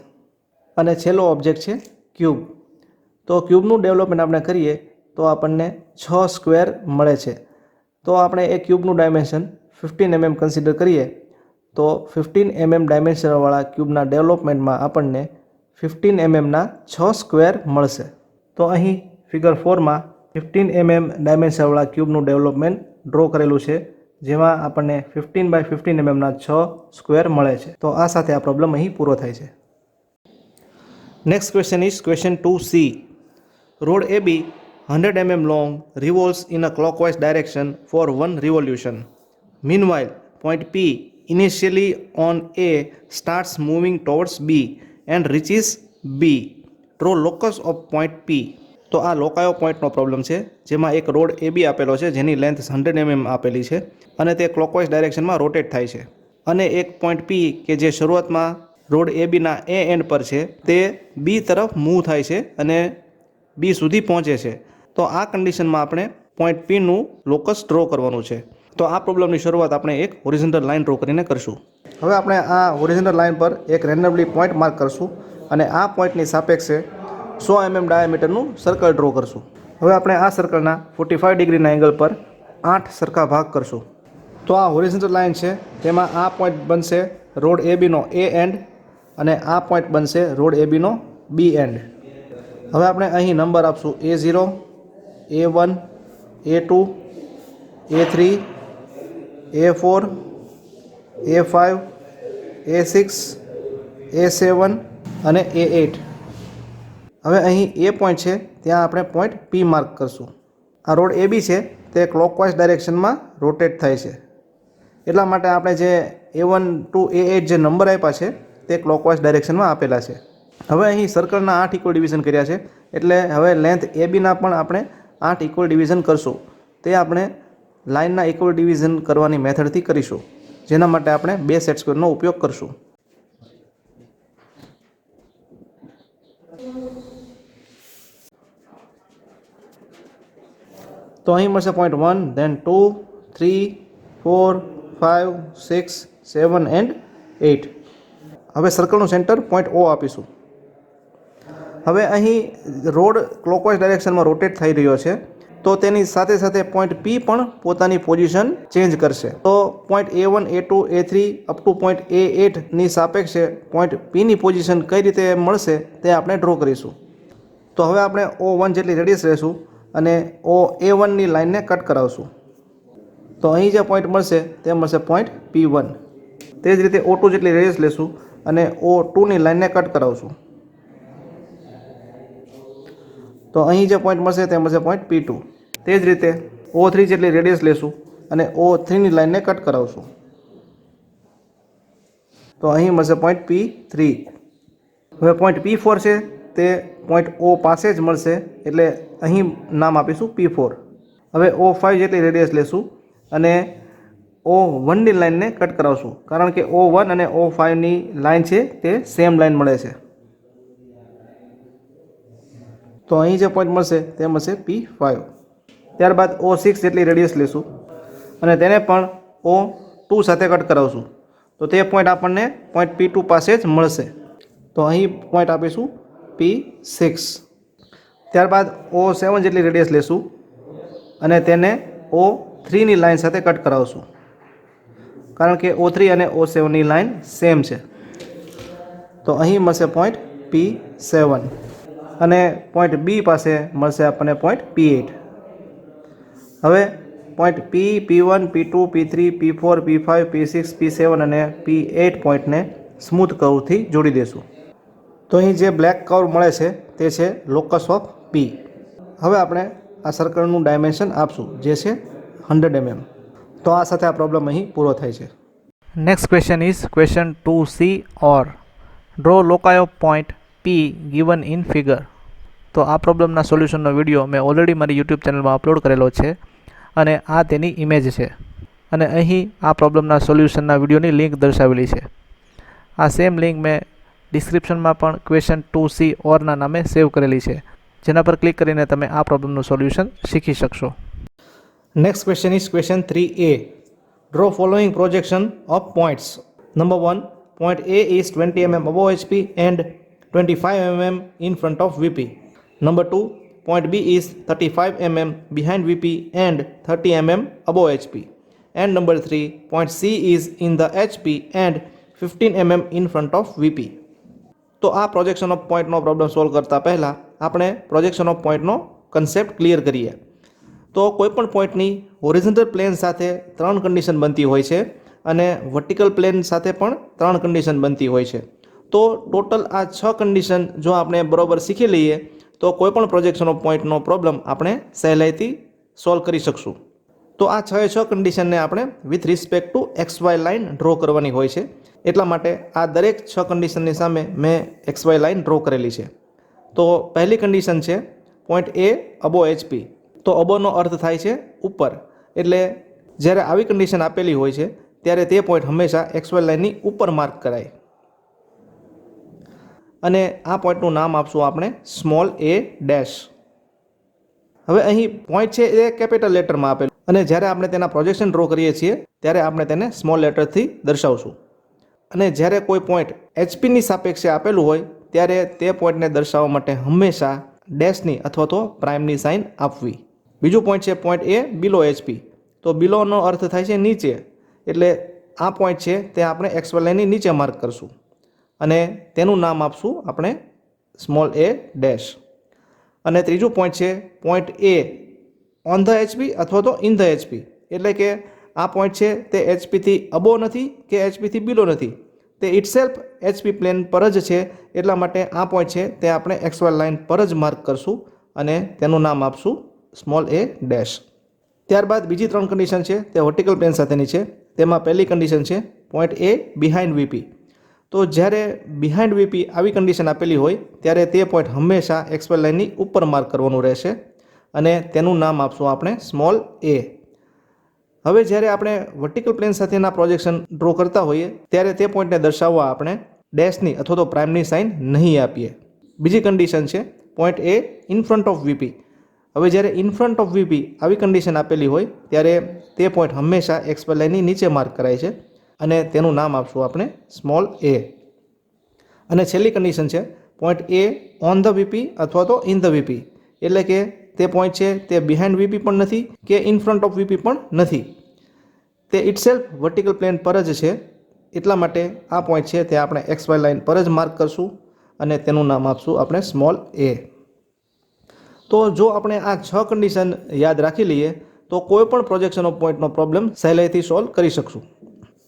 અને છેલ્લો ઓબ્જેક્ટ છે ક્યુબ. તો ક્યુબનું ડેવલપમેન્ટ આપણે કરીએ તો આપણને 6 સ્ક્વેર મળે છે. તો આપણે એ ક્યુબનું ડાયમેન્શન 15 mm કન્સિડર કરીએ તો 15 mm ડાયમેન્શનવાળા ક્યુબના ડેવલપમેન્ટમાં આપણને 15 mmના 6 સ્ક્વેર મળશે. તો અહીં ફિગર 4માં 15 mm ડાયમેન્શનવાળા ક્યુબનું ડેવલપમેન્ટ ડ્રો કરેલું છે, જેમાં આપણને 15/15 mmના 6 સ્ક્વેર મળે છે. તો આ સાથે આ પ્રોબ્લેમ અહીં પૂરો થાય છે. Next question is question 2C. Road AB 100 mm long revolves in a clockwise direction for 1 revolution. Meanwhile, point P initially on A starts moving towards B and reaches B. Draw locus of point P. તો આ લોકાયો પોઈન્ટનો problem છે, જેમાં એક road AB આપેલો છે જેની length 100 mm આપેલી છે અને તે ક્લોકવાઇઝ ડાયરેક્શનમાં રોટેટ થાય છે. અને એક પોઈન્ટ P કે જે શરૂઆતમાં રોડ ABના એ એન્ડ પર છે તે B તરફ મૂવ થાય છે અને B સુધી પહોંચે છે. તો આ કન્ડિશનમાં આપણે પોઈન્ટ Pનું લોકસ ડ્રો કરવાનું છે. તો આ પ્રોબ્લેમની શરૂઆત આપણે એક હોરિઝોન્ટલ લાઇન ડ્રો કરીને કરશું. હવે આપણે આ હોરિઝોન્ટલ લાઇન પર એક રેન્ડમલી પોઈન્ટ માર્ક કરશું અને આ પોઈન્ટની સાપેક્ષે 100 mm ડાયામીટરનું સર્કલ ડ્રો કરશું. હવે આપણે આ સર્કલના 45 ડિગ્રીના એંગલ પર 8 સરખા ભાગ કરશું. તો આ હોરિઝોન્ટલ લાઇન છે તેમાં આ પોઈન્ટ બનશે રોડ ABનો એ એન્ડ અને આ પોઈન્ટ બનશે રોડ ABનો B એન્ડ. હવે આપણે અહીં નંબર આપશું A0, A1, A2, A3, A4, A5, A6, A7 અને A8. હવે અહીં એ પોઈન્ટ છે ત્યાં આપણે પોઈન્ટ P માર્ક કરશું. આ રોડ AB છે તે ક્લોકવાઇઝ ડાયરેક્શનમાં રોટેટ થાય છે, એટલા માટે આપણે જે A1 to A8 જે નંબર આપ્યા છે તે ક્લોકવાઇઝ ડાયરેક્શનમાં આપેલા છે. હવે અહીં સર્કલના 8 ઇક્વલ ડિવિઝન કર્યા છે, એટલે હવે લેન્થ ABના પણ આપણે 8 ઇક્વલ ડિવિઝન કરશું. તે આપણે લાઇનના ઇક્વલ ડિવિઝન કરવાની મેથડથી કરીશું, જેના માટે આપણે 2 સેટ સ્ક્વેરનો ઉપયોગ કરશું. તો અહીં મળશે પોઈન્ટ 1, ધેન 2, 3, 4, 5, 6, 7 એન્ડ 8. હવે સર્કલનું સેન્ટર પોઈન્ટ O આપીશું. હવે અહીં રોડ ક્લોકવાઇઝ ડાયરેક્શનમાં રોટેટ થઈ રહ્યો છે, તો તેની સાથે સાથે પોઈન્ટ P પણ પોતાની પોઝિશન ચેન્જ કરશે. તો point A1, A2, A3 up to point A8 ની સાપેક્ષે પોઈન્ટ Pની પોઝિશન કઈ રીતે મળશે તે આપણે ડ્રો કરીશું. તો હવે આપણે O1 જેટલી રેડિયસ લેશું અને A1ની લાઇનને કટ કરાવશું. તો અહીં જે પોઈન્ટ મળશે તે મળશે પોઈન્ટ P1. તે જ રીતે O2 જેટલી રેડિયસ લેશું અને O2ની લાઇનને કટ કરાવશું. તો અહીં જે પોઈન્ટ મળશે તે મળશે પોઈન્ટ P2. તે જ રીતે O3 જેટલી રેડિયસ લેશું અને O3ની લાઇનને કટ કરાવશું. તો અહીં મળશે પોઈન્ટ P3. હવે પોઈન્ટ P4 છે તે પોઈન્ટ O પાસે જ મળશે, એટલે અહીં નામ આપીશું P4. હવે O5 જેટલી રેડિયસ લેશું અને O1ની લાઇનને કટ કરાવશું, કારણ કે O1 અને O5ની લાઇન છે તે સેમ લાઇન મળે છે. તો અહીં જે પોઈન્ટ મળશે તે મળશે P5. ત્યારબાદ O6 જેટલી રેડિયસ લેશું અને તેને પણ O2 સાથે કટ કરાવશું. તો તે પોઈન્ટ આપણને પોઈન્ટ P2 પાસે જ મળશે. તો અહીં પોઈન્ટ આપીશું P6. ત્યારબાદ O7 જેટલી રેડિયસ લેશું અને તેને O3ની લાઇન સાથે કટ કરાવશું, કારણ કે O3 અને O7ની લાઇન સેમ છે. તો અહીં મળશે પોઈન્ટ P7 અને પોઈન્ટ B પાસે મળશે આપણને પોઈન્ટ P8. હવે point P, P1, P2, P3, P4, P5, P6, P7 અને P8 પોઈન્ટને સ્મૂથ કર્વથી જોડી દેશું. તો અહીં જે બ્લેક કર્વ મળે છે તે છે લોકસ ઓફ P. હવે આપણે આ સર્કલનું ડાયમેન્શન આપશું, જે છે 100 mm. તો આ સાથે આ પ્રોબ્લેમ અહીં પૂરો થાય છે. Next question is question 2C or draw loci of point P given in figure. તો આ પ્રોબ્લેમના સોલ્યુશનનો વિડીયો મેં ઓલરેડી મારી યુટ્યુબ ચેનલમાં અપલોડ કરેલો છે અને આ તેની ઇમેજ છે. અને અહીં આ પ્રોબ્લેમના સોલ્યુશનના વિડીયોની લિંક દર્શાવેલી છે. આ સેમ લિંક મેં ડિસ્ક્રિપ્શનમાં પણ ક્વેશ્ચન 2C ઓરના નામે સેવ કરેલી છે, જેના પર ક્લિક કરીને તમે આ પ્રોબ્લેમનું સોલ્યુશન શીખી શકશો. Next question is question 3A. Draw following projection of points. Number 1, point A is 20 mm above HP and 25 mm in front of VP. Number 2, point B is 35 mm behind VP and 30 mm above HP. And number 3, point C is in the HP and 15 mm in front of VP. તો આ projection of પોઈન્ટનો problem solve કરતા પહેલાં આપણે projection of પોઈન્ટનો concept clear કરીએ. તો કોઈપણ પોઈન્ટની હોરિઝોન્ટલ પ્લેન સાથે 3 કન્ડિશન બનતી હોય છે અને વર્ટિકલ પ્લેન સાથે પણ 3 કન્ડિશન બનતી હોય છે. તો ટોટલ આ 6 કન્ડિશન જો આપણે બરોબર શીખી લઈએ તો કોઈપણ પ્રોજેક્શન ઓફ પોઈન્ટનો પ્રોબ્લેમ આપણે સહેલાઈથી સોલ્વ કરી શકશું. તો આ 6 કન્ડિશનને આપણે with respect to XY line draw કરવાની હોય છે. એટલા માટે આ દરેક 6 કન્ડિશનની સામે મેં XY લાઇન ડ્રો કરેલી છે. તો પહેલી કન્ડિશન છે પોઈન્ટ A અબો HP. તો અબોનો અર્થ થાય છે ઉપર, એટલે જ્યારે આવી કન્ડિશન આપેલી હોય છે ત્યારે તે પોઈન્ટ હંમેશા XY લાઇનની ઉપર માર્ક કરાય અને આ પોઈન્ટનું નામ આપશું આપણે સ્મોલ a ડેશ. હવે અહીં પોઈન્ટ છે એ કેપિટલ લેટરમાં આપેલું અને જ્યારે આપણે તેના પ્રોજેક્શન ડ્રો કરીએ છીએ ત્યારે આપણે તેને સ્મોલ લેટરથી દર્શાવશું. અને જ્યારે કોઈ પોઈન્ટ HPની સાપેક્ષે આપેલું હોય ત્યારે તે પોઈન્ટને દર્શાવવા માટે હંમેશા ડેશની અથવા તો પ્રાઇમની સાઇન આપવી. બીજું પોઈન્ટ છે પોઈન્ટ A બિલો HP. તો બિલોનો અર્થ થાય છે નીચે, એટલે આ પોઈન્ટ છે તે આપણે XY લાઇનની નીચે માર્ક કરશું અને તેનું નામ આપશું આપણે સ્મોલ a ડેશ. અને ત્રીજું પોઈન્ટ છે point A on the HP અથવા તો ઇન ધ HP. એટલે કે આ પોઈન્ટ છે તે HPથી અબો નથી કે HPથી બિલો નથી, તે ઇટસેલ્ફ HP પ્લેન પર જ છે. એટલા માટે આ પોઈન્ટ છે તે આપણે XY લાઇન પર જ માર્ક કરશું અને તેનું નામ આપશું સ્મોલ a ડેશ. ત્યારબાદ બીજી 3 કન્ડિશન છે તે વર્ટિકલ પ્લેન સાથેની છે. તેમાં પહેલી કન્ડિશન છે પોઈન્ટ A બિહાઇન્ડ VP. તો જ્યારે બિહાઇન્ડ VP આવી કન્ડિશન આપેલી હોય ત્યારે તે પોઈન્ટ હંમેશા XY લાઇનની ઉપર માર્ક કરવાનું રહેશે અને તેનું નામ આપશું આપણે સ્મોલ a. હવે જ્યારે આપણે વર્ટિકલ પ્લેન સાથેના પ્રોજેક્શન ડ્રો કરતા હોઈએ ત્યારે તે પોઈન્ટને દર્શાવવા આપણે ડેશની અથવા તો પ્રાઇમની સાઇન નહીં આપીએ. બીજી કન્ડિશન છે point A in front of VP. હવે જ્યારે ઇન ફ્રન્ટ ઓફ VP આવી કન્ડિશન આપેલી હોય ત્યારે તે પોઈન્ટ હંમેશા XY લાઇનની નીચે માર્ક કરાય છે અને તેનું નામ આપશું આપણે સ્મોલ a. અને છેલ્લી કન્ડિશન છે point A on the VP અથવા તો ઇન ધ VP. એટલે કે તે પોઈન્ટ છે તે બિહાઇન્ડ VP પણ નથી કે ઇન ફ્રન્ટ ઓફ VP પણ નથી, તે ઇટસેલ્ફ વર્ટિકલ પ્લેન પર જ છે. એટલા માટે આ પોઈન્ટ છે તે આપણે XY લાઇન પર જ માર્ક કરશું અને તેનું નામ આપશું આપણે સ્મોલ a. તો જો આપણે આ 6 કન્ડિશન યાદ રાખી લઈએ તો કોઈ પણ પ્રોજેક્શન ઓફ પોઈન્ટનો પ્રોબ્લેમ સહેલાઈથી સોલ્વ કરી શકશું.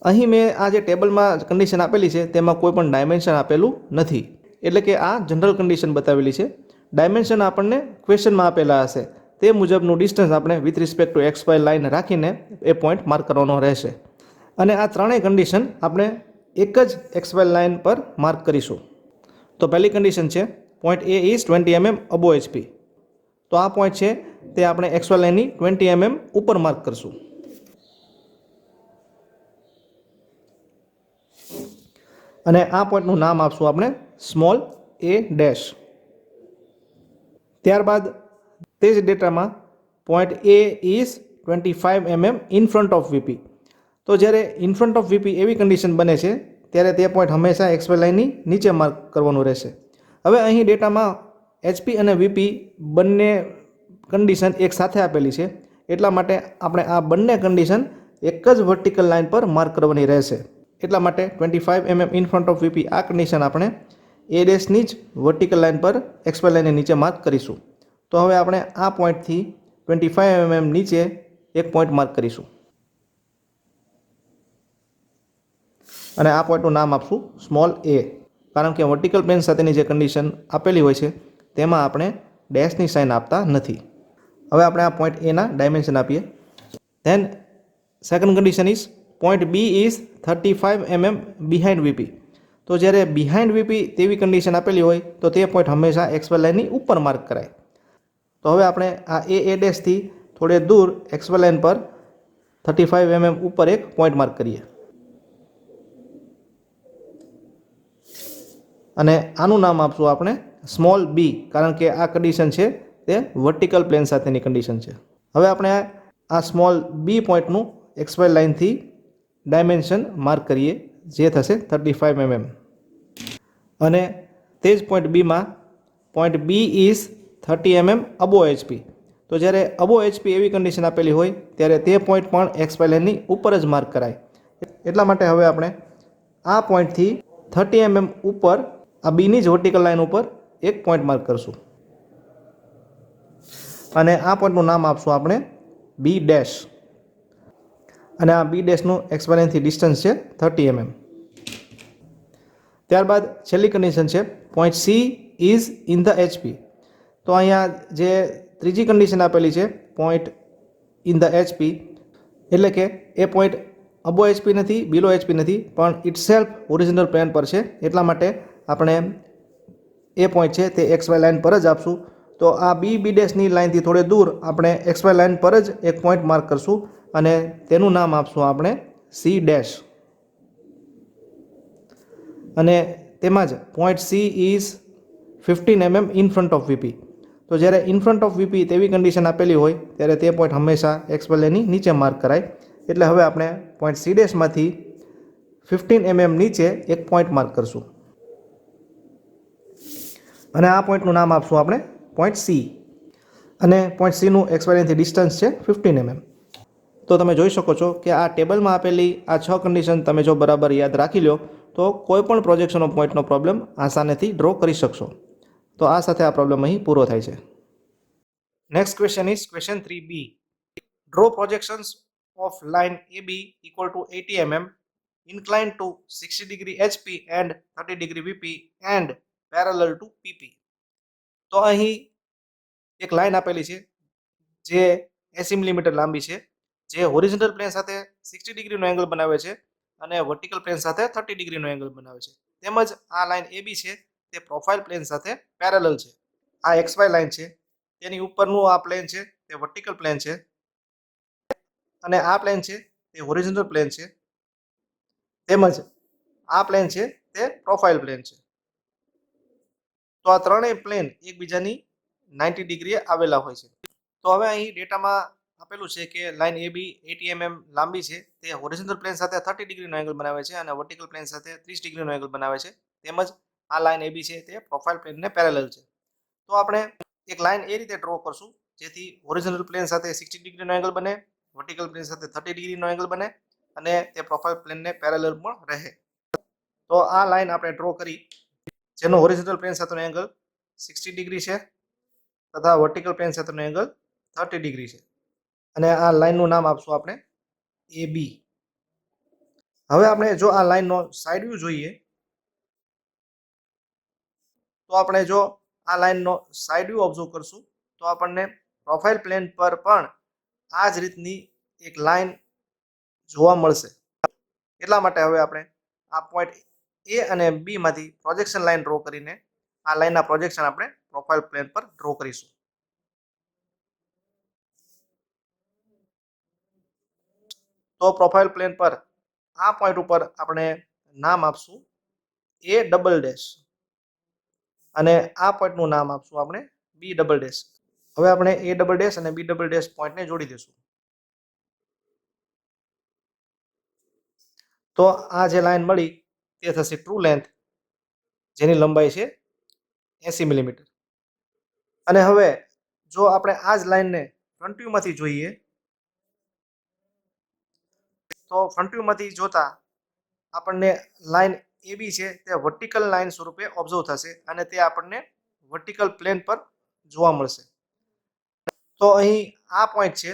અહીં મેં આ જે ટેબલમાં કન્ડિશન આપેલી છે તેમાં કોઈ પણ ડાયમેન્શન આપેલું નથી, એટલે કે આ જનરલ કન્ડિશન બતાવેલી છે. ડાયમેન્શન આપણને ક્વેશ્ચનમાં આપેલા હશે તે મુજબનું ડિસ્ટન્સ આપણે with respect to XY line રાખીને એ પોઈન્ટ માર્ક કરવાનો રહેશે. અને આ ત્રણેય કન્ડિશન આપણે એક જ XY લાઇન પર માર્ક કરીશું. તો પહેલી કન્ડિશન છે point A is 20 mm above HP. તો આ પોઈન્ટ છે તે આપણે XY લાઇનની 20 mm ઉપર માર્ક કરશું. અને આ પોઈન્ટનું નામ આપશું આપણે સ્મોલ a ડેશ. ત્યારબાદ તે જ ડેટામાં point A is 25 mm in front of VP. તો જ્યારે ઇન ફ્રન્ટ ઓફ VP એવી કન્ડિશન બને છે ત્યારે તે પોઈન્ટ હંમેશા XY લાઇનની નીચે માર્ક કરવાનું રહેશે. હવે અહીં ડેટામાં HP અને VP બંને કન્ડિશન એક સાથે આપેલી છે, એટલા માટે આપણે આ બંને કન્ડિશન એક જ વર્ટિકલ લાઇન પર માર્ક કરવાની રહેશે. એટલા માટે 25 mm in front of VP આ કન્ડિશન આપણે A ડેશની જ વર્ટિકલ લાઇન પર XY લાઇનની નીચે માર્ક કરીશું. તો હવે આપણે આ પોઈન્ટથી 25 mm નીચે એક પોઈન્ટ માર્ક કરીશું અને આ પોઈન્ટનું નામ આપશું સ્મોલ a. કારણ કે વર્ટિકલ પ્લેન સાથેની જે કન્ડિશન આપેલી હોય છે તેમાં આપણે ડેશની સાઇન આપતા નથી. હવે આપણે આ પોઈન્ટ A ના ડાયમેન્શન આપીએ. Than second condition is point B is 35 mm behind VP. તો જ્યારે બિહાઇન્ડ VP તેવી કન્ડિશન આપેલી હોય તો તે પોઈન્ટ હંમેશા XY લાઇનની ઉપર માર્ક કરાય. તો હવે આપણે આ A ડેશથી થોડે દૂર XY લાઇન પર 35 mm ઉપર એક પોઈન્ટ માર્ક કરીએ અને આનું નામ આપશું આપણે સ્મોલ બી, કારણ કે આ કન્ડિશન છે તે વર્ટિકલ પ્લેન સાથેની કન્ડિશન છે. હવે આપણે આ સ્મોલ બી પોઈન્ટનું XY લાઇનથી ડાયમેન્શન માર્ક કરીએ, જે થશે 35 mm. અને તે જ પોઈન્ટ બીમાં point B is 30 mm above HP. તો જ્યારે અબો HP એવી કન્ડિશન આપેલી હોય ત્યારે તે પોઈન્ટ પણ XY લાઇનની ઉપર જ માર્ક કરાય. એટલા માટે હવે આપણે આ પોઈન્ટથી 30 mm ઉપર આ બીની જ વર્ટિકલ લાઇન ઉપર એક પોઈન્ટ માર્ક કરશું અને આ પોઈન્ટનું નામ આપશું આપણે બી ડેશ. અને આ બી ડેશનું XY લાઇનથી ડિસ્ટન્સ છે 30 mm. ત્યારબાદ છેલ્લી કન્ડિશન છે point she is in the HP. તો અહીંયા જે ત્રીજી કન્ડિશન આપેલી છે પોઈન્ટ ઇન ધ HP, એટલે કે એ પોઈન્ટ અબો HP નથી, બિલો HP નથી, પણ ઇટ સેલ્ફ ઓરિજિનલ પ્લેન પર છે. એટલા માટે આપણે એ પોઈન્ટ છે તે XY લાઇન પર જ આપશું. તો આ બી ડેશની લાઇનથી થોડે દૂર આપણે XY લાઇન પર જ એક પોઈન્ટ માર્ક કરશું અને તેનું નામ આપશું આપણે સી ડેશ. અને તેમાં જ point she is 15 mm in front of VP. તો જ્યારે ઇન ફ્રન્ટ ઓફ VP તેવી કન્ડિશન આપેલી હોય ત્યારે તે પોઈન્ટ હંમેશા XY લાઇનની નીચે માર્ક કરાય. એટલે હવે આપણે પોઈન્ટ સી ડેશમાંથી 15 mm નીચે એક પોઈન્ટ માર્ક કરશું અને આ પોઈન્ટનું નામ આપશું આપણે પોઈન્ટ સી. અને પોઈન્ટ સીનું XY લાઇનથી ડિસ્ટન્સ છે 15 mm. તો તમે જોઈ શકો છો કે આ ટેબલમાં આપેલી આ 6 કન્ડિશન તમે જો બરાબર યાદ રાખી લો તો કોઈ પણ પ્રોજેક્શન ઓફ પોઈન્ટનો પ્રોબ્લેમ આસાનીથી ડ્રો કરી શકશો. તો આ સાથે આ પ્રોબ્લેમ અહીં પૂરો થાય છે. Next question is question 3B. Draw projections of line AB equal to 80 mm inclined to 60 degree HP and 30 degree VP and parallel to PP. તો અહીં એક લાઇન આપેલી છે જે 80 મિલીમીટર લાંબી છે, જે હોરિઝોન્ટલ પ્લેન સાથે 60 ડિગ્રીનો એંગલ બનાવે છે અને વર્ટિકલ પ્લેન સાથે 30 ડિગ્રીનો એંગલ બનાવે છે. તેમજ આ લાઇન AB છે તે પ્રોફાઇલ પ્લેન સાથે પેરેલલ છે. આ XY લાઇન છે તેની ઉપરનું આ પ્લેન છે તે વર્ટિકલ પ્લેન છે અને આ પ્લેન છે તે હોરિઝોન્ટલ પ્લેન છે. તેમજ આ પ્લેન છે તે પ્રોફાઇલ પ્લેન છે. તો આ ત્રણેય પ્લેન એકબીજાની 90 ડિગ્રીએ આવેલા હોય છે. તો હવે અહીં ડેટામાં આપેલું છે કે લાઇન AB 80 mm લાંબી છે, તે હોરિઝોન્ટલ પ્લેન સાથે 30 ડિગ્રીનો એંગલ બનાવે છે અને વર્ટિકલ પ્લેન સાથે 30 ડિગ્રીનો એંગલ બનાવે છે. તેમજ આ લાઇન AB છે તે પ્રોફાઇલ પ્લેનને પેરેલલ છે. તો આપણે એક લાઇન એ રીતે ડ્રો કરશું જેથી હોરિઝોન્ટલ પ્લેન સાથે 60 ડિગ્રીનો એંગલ બને, વર્ટિકલ પ્લેન સાથે 30 ડિગ્રીનો એંગલ બને અને તે પ્રોફાઇલ પ્લેનને પેરેલલ પણ રહે. તો આ લાઇન આપણે ડ્રો કરી જેનો હોરિઝોન્ટલ પ્લેન સાથેનો એંગલ 60 ડિગ્રી છે તથા વર્ટિકલ પ્લેન સાથેનો એંગલ 30 ડિગ્રી છે અને આ લાઇનનું નામ આપશું આપણે AB. હવે આપણે જો આ લાઇનનો સાઇડ વ્યૂ જોઈએ તો આપણે જો આ લાઇનનો સાઇડ વ્યૂ ઓબ્ઝર્વ કરશું તો આપણને પ્રોફાઇલ પ્લેન પર પણ આ જ રીતની એક લાઇન જોવા મળશે. એટલા માટે હવે આપણે આ પોઈન્ટ A અને B માંથી પ્રોજેક્શન લાઇન ડ્રો કરીને આ લાઇનના પ્રોજેક્શન આપણે પ્રોફાઇલ પ્લેન પર ડ્રો કરીશું. તો પ્રોફાઇલ પ્લેન પર આ પોઈન્ટ ઉપર આપણે નામ આપશું A ડબલ ડેશ અને આ પોઈન્ટનું નામ આપશું આપણે B ડબલ ડેશ. હવે આપણે A ડબલ ડેશ અને B ડબલ ડેશ પોઈન્ટને જોડી દઈશું. તો આ જે લાઈન મળી તે થશે ટ્રુ લેન્થ, જેની લંબાઈ છે 80 મિલીમીટર. અને હવે જો આપણે આ જ લાઈનને ફ્રન્ટ વ્યૂમાંથી જોઈએ તો ફ્રન્ટ વ્યૂમાંથી જોતા આપણને લાઈન AB છે તે વર્ટિકલ લાઈન સ્વરૂપે ઓબ્ઝર્વ થશે અને તે આપણને વર્ટિકલ પ્લેન પર જોવા મળશે. તો અહીં આ પોઈન્ટ છે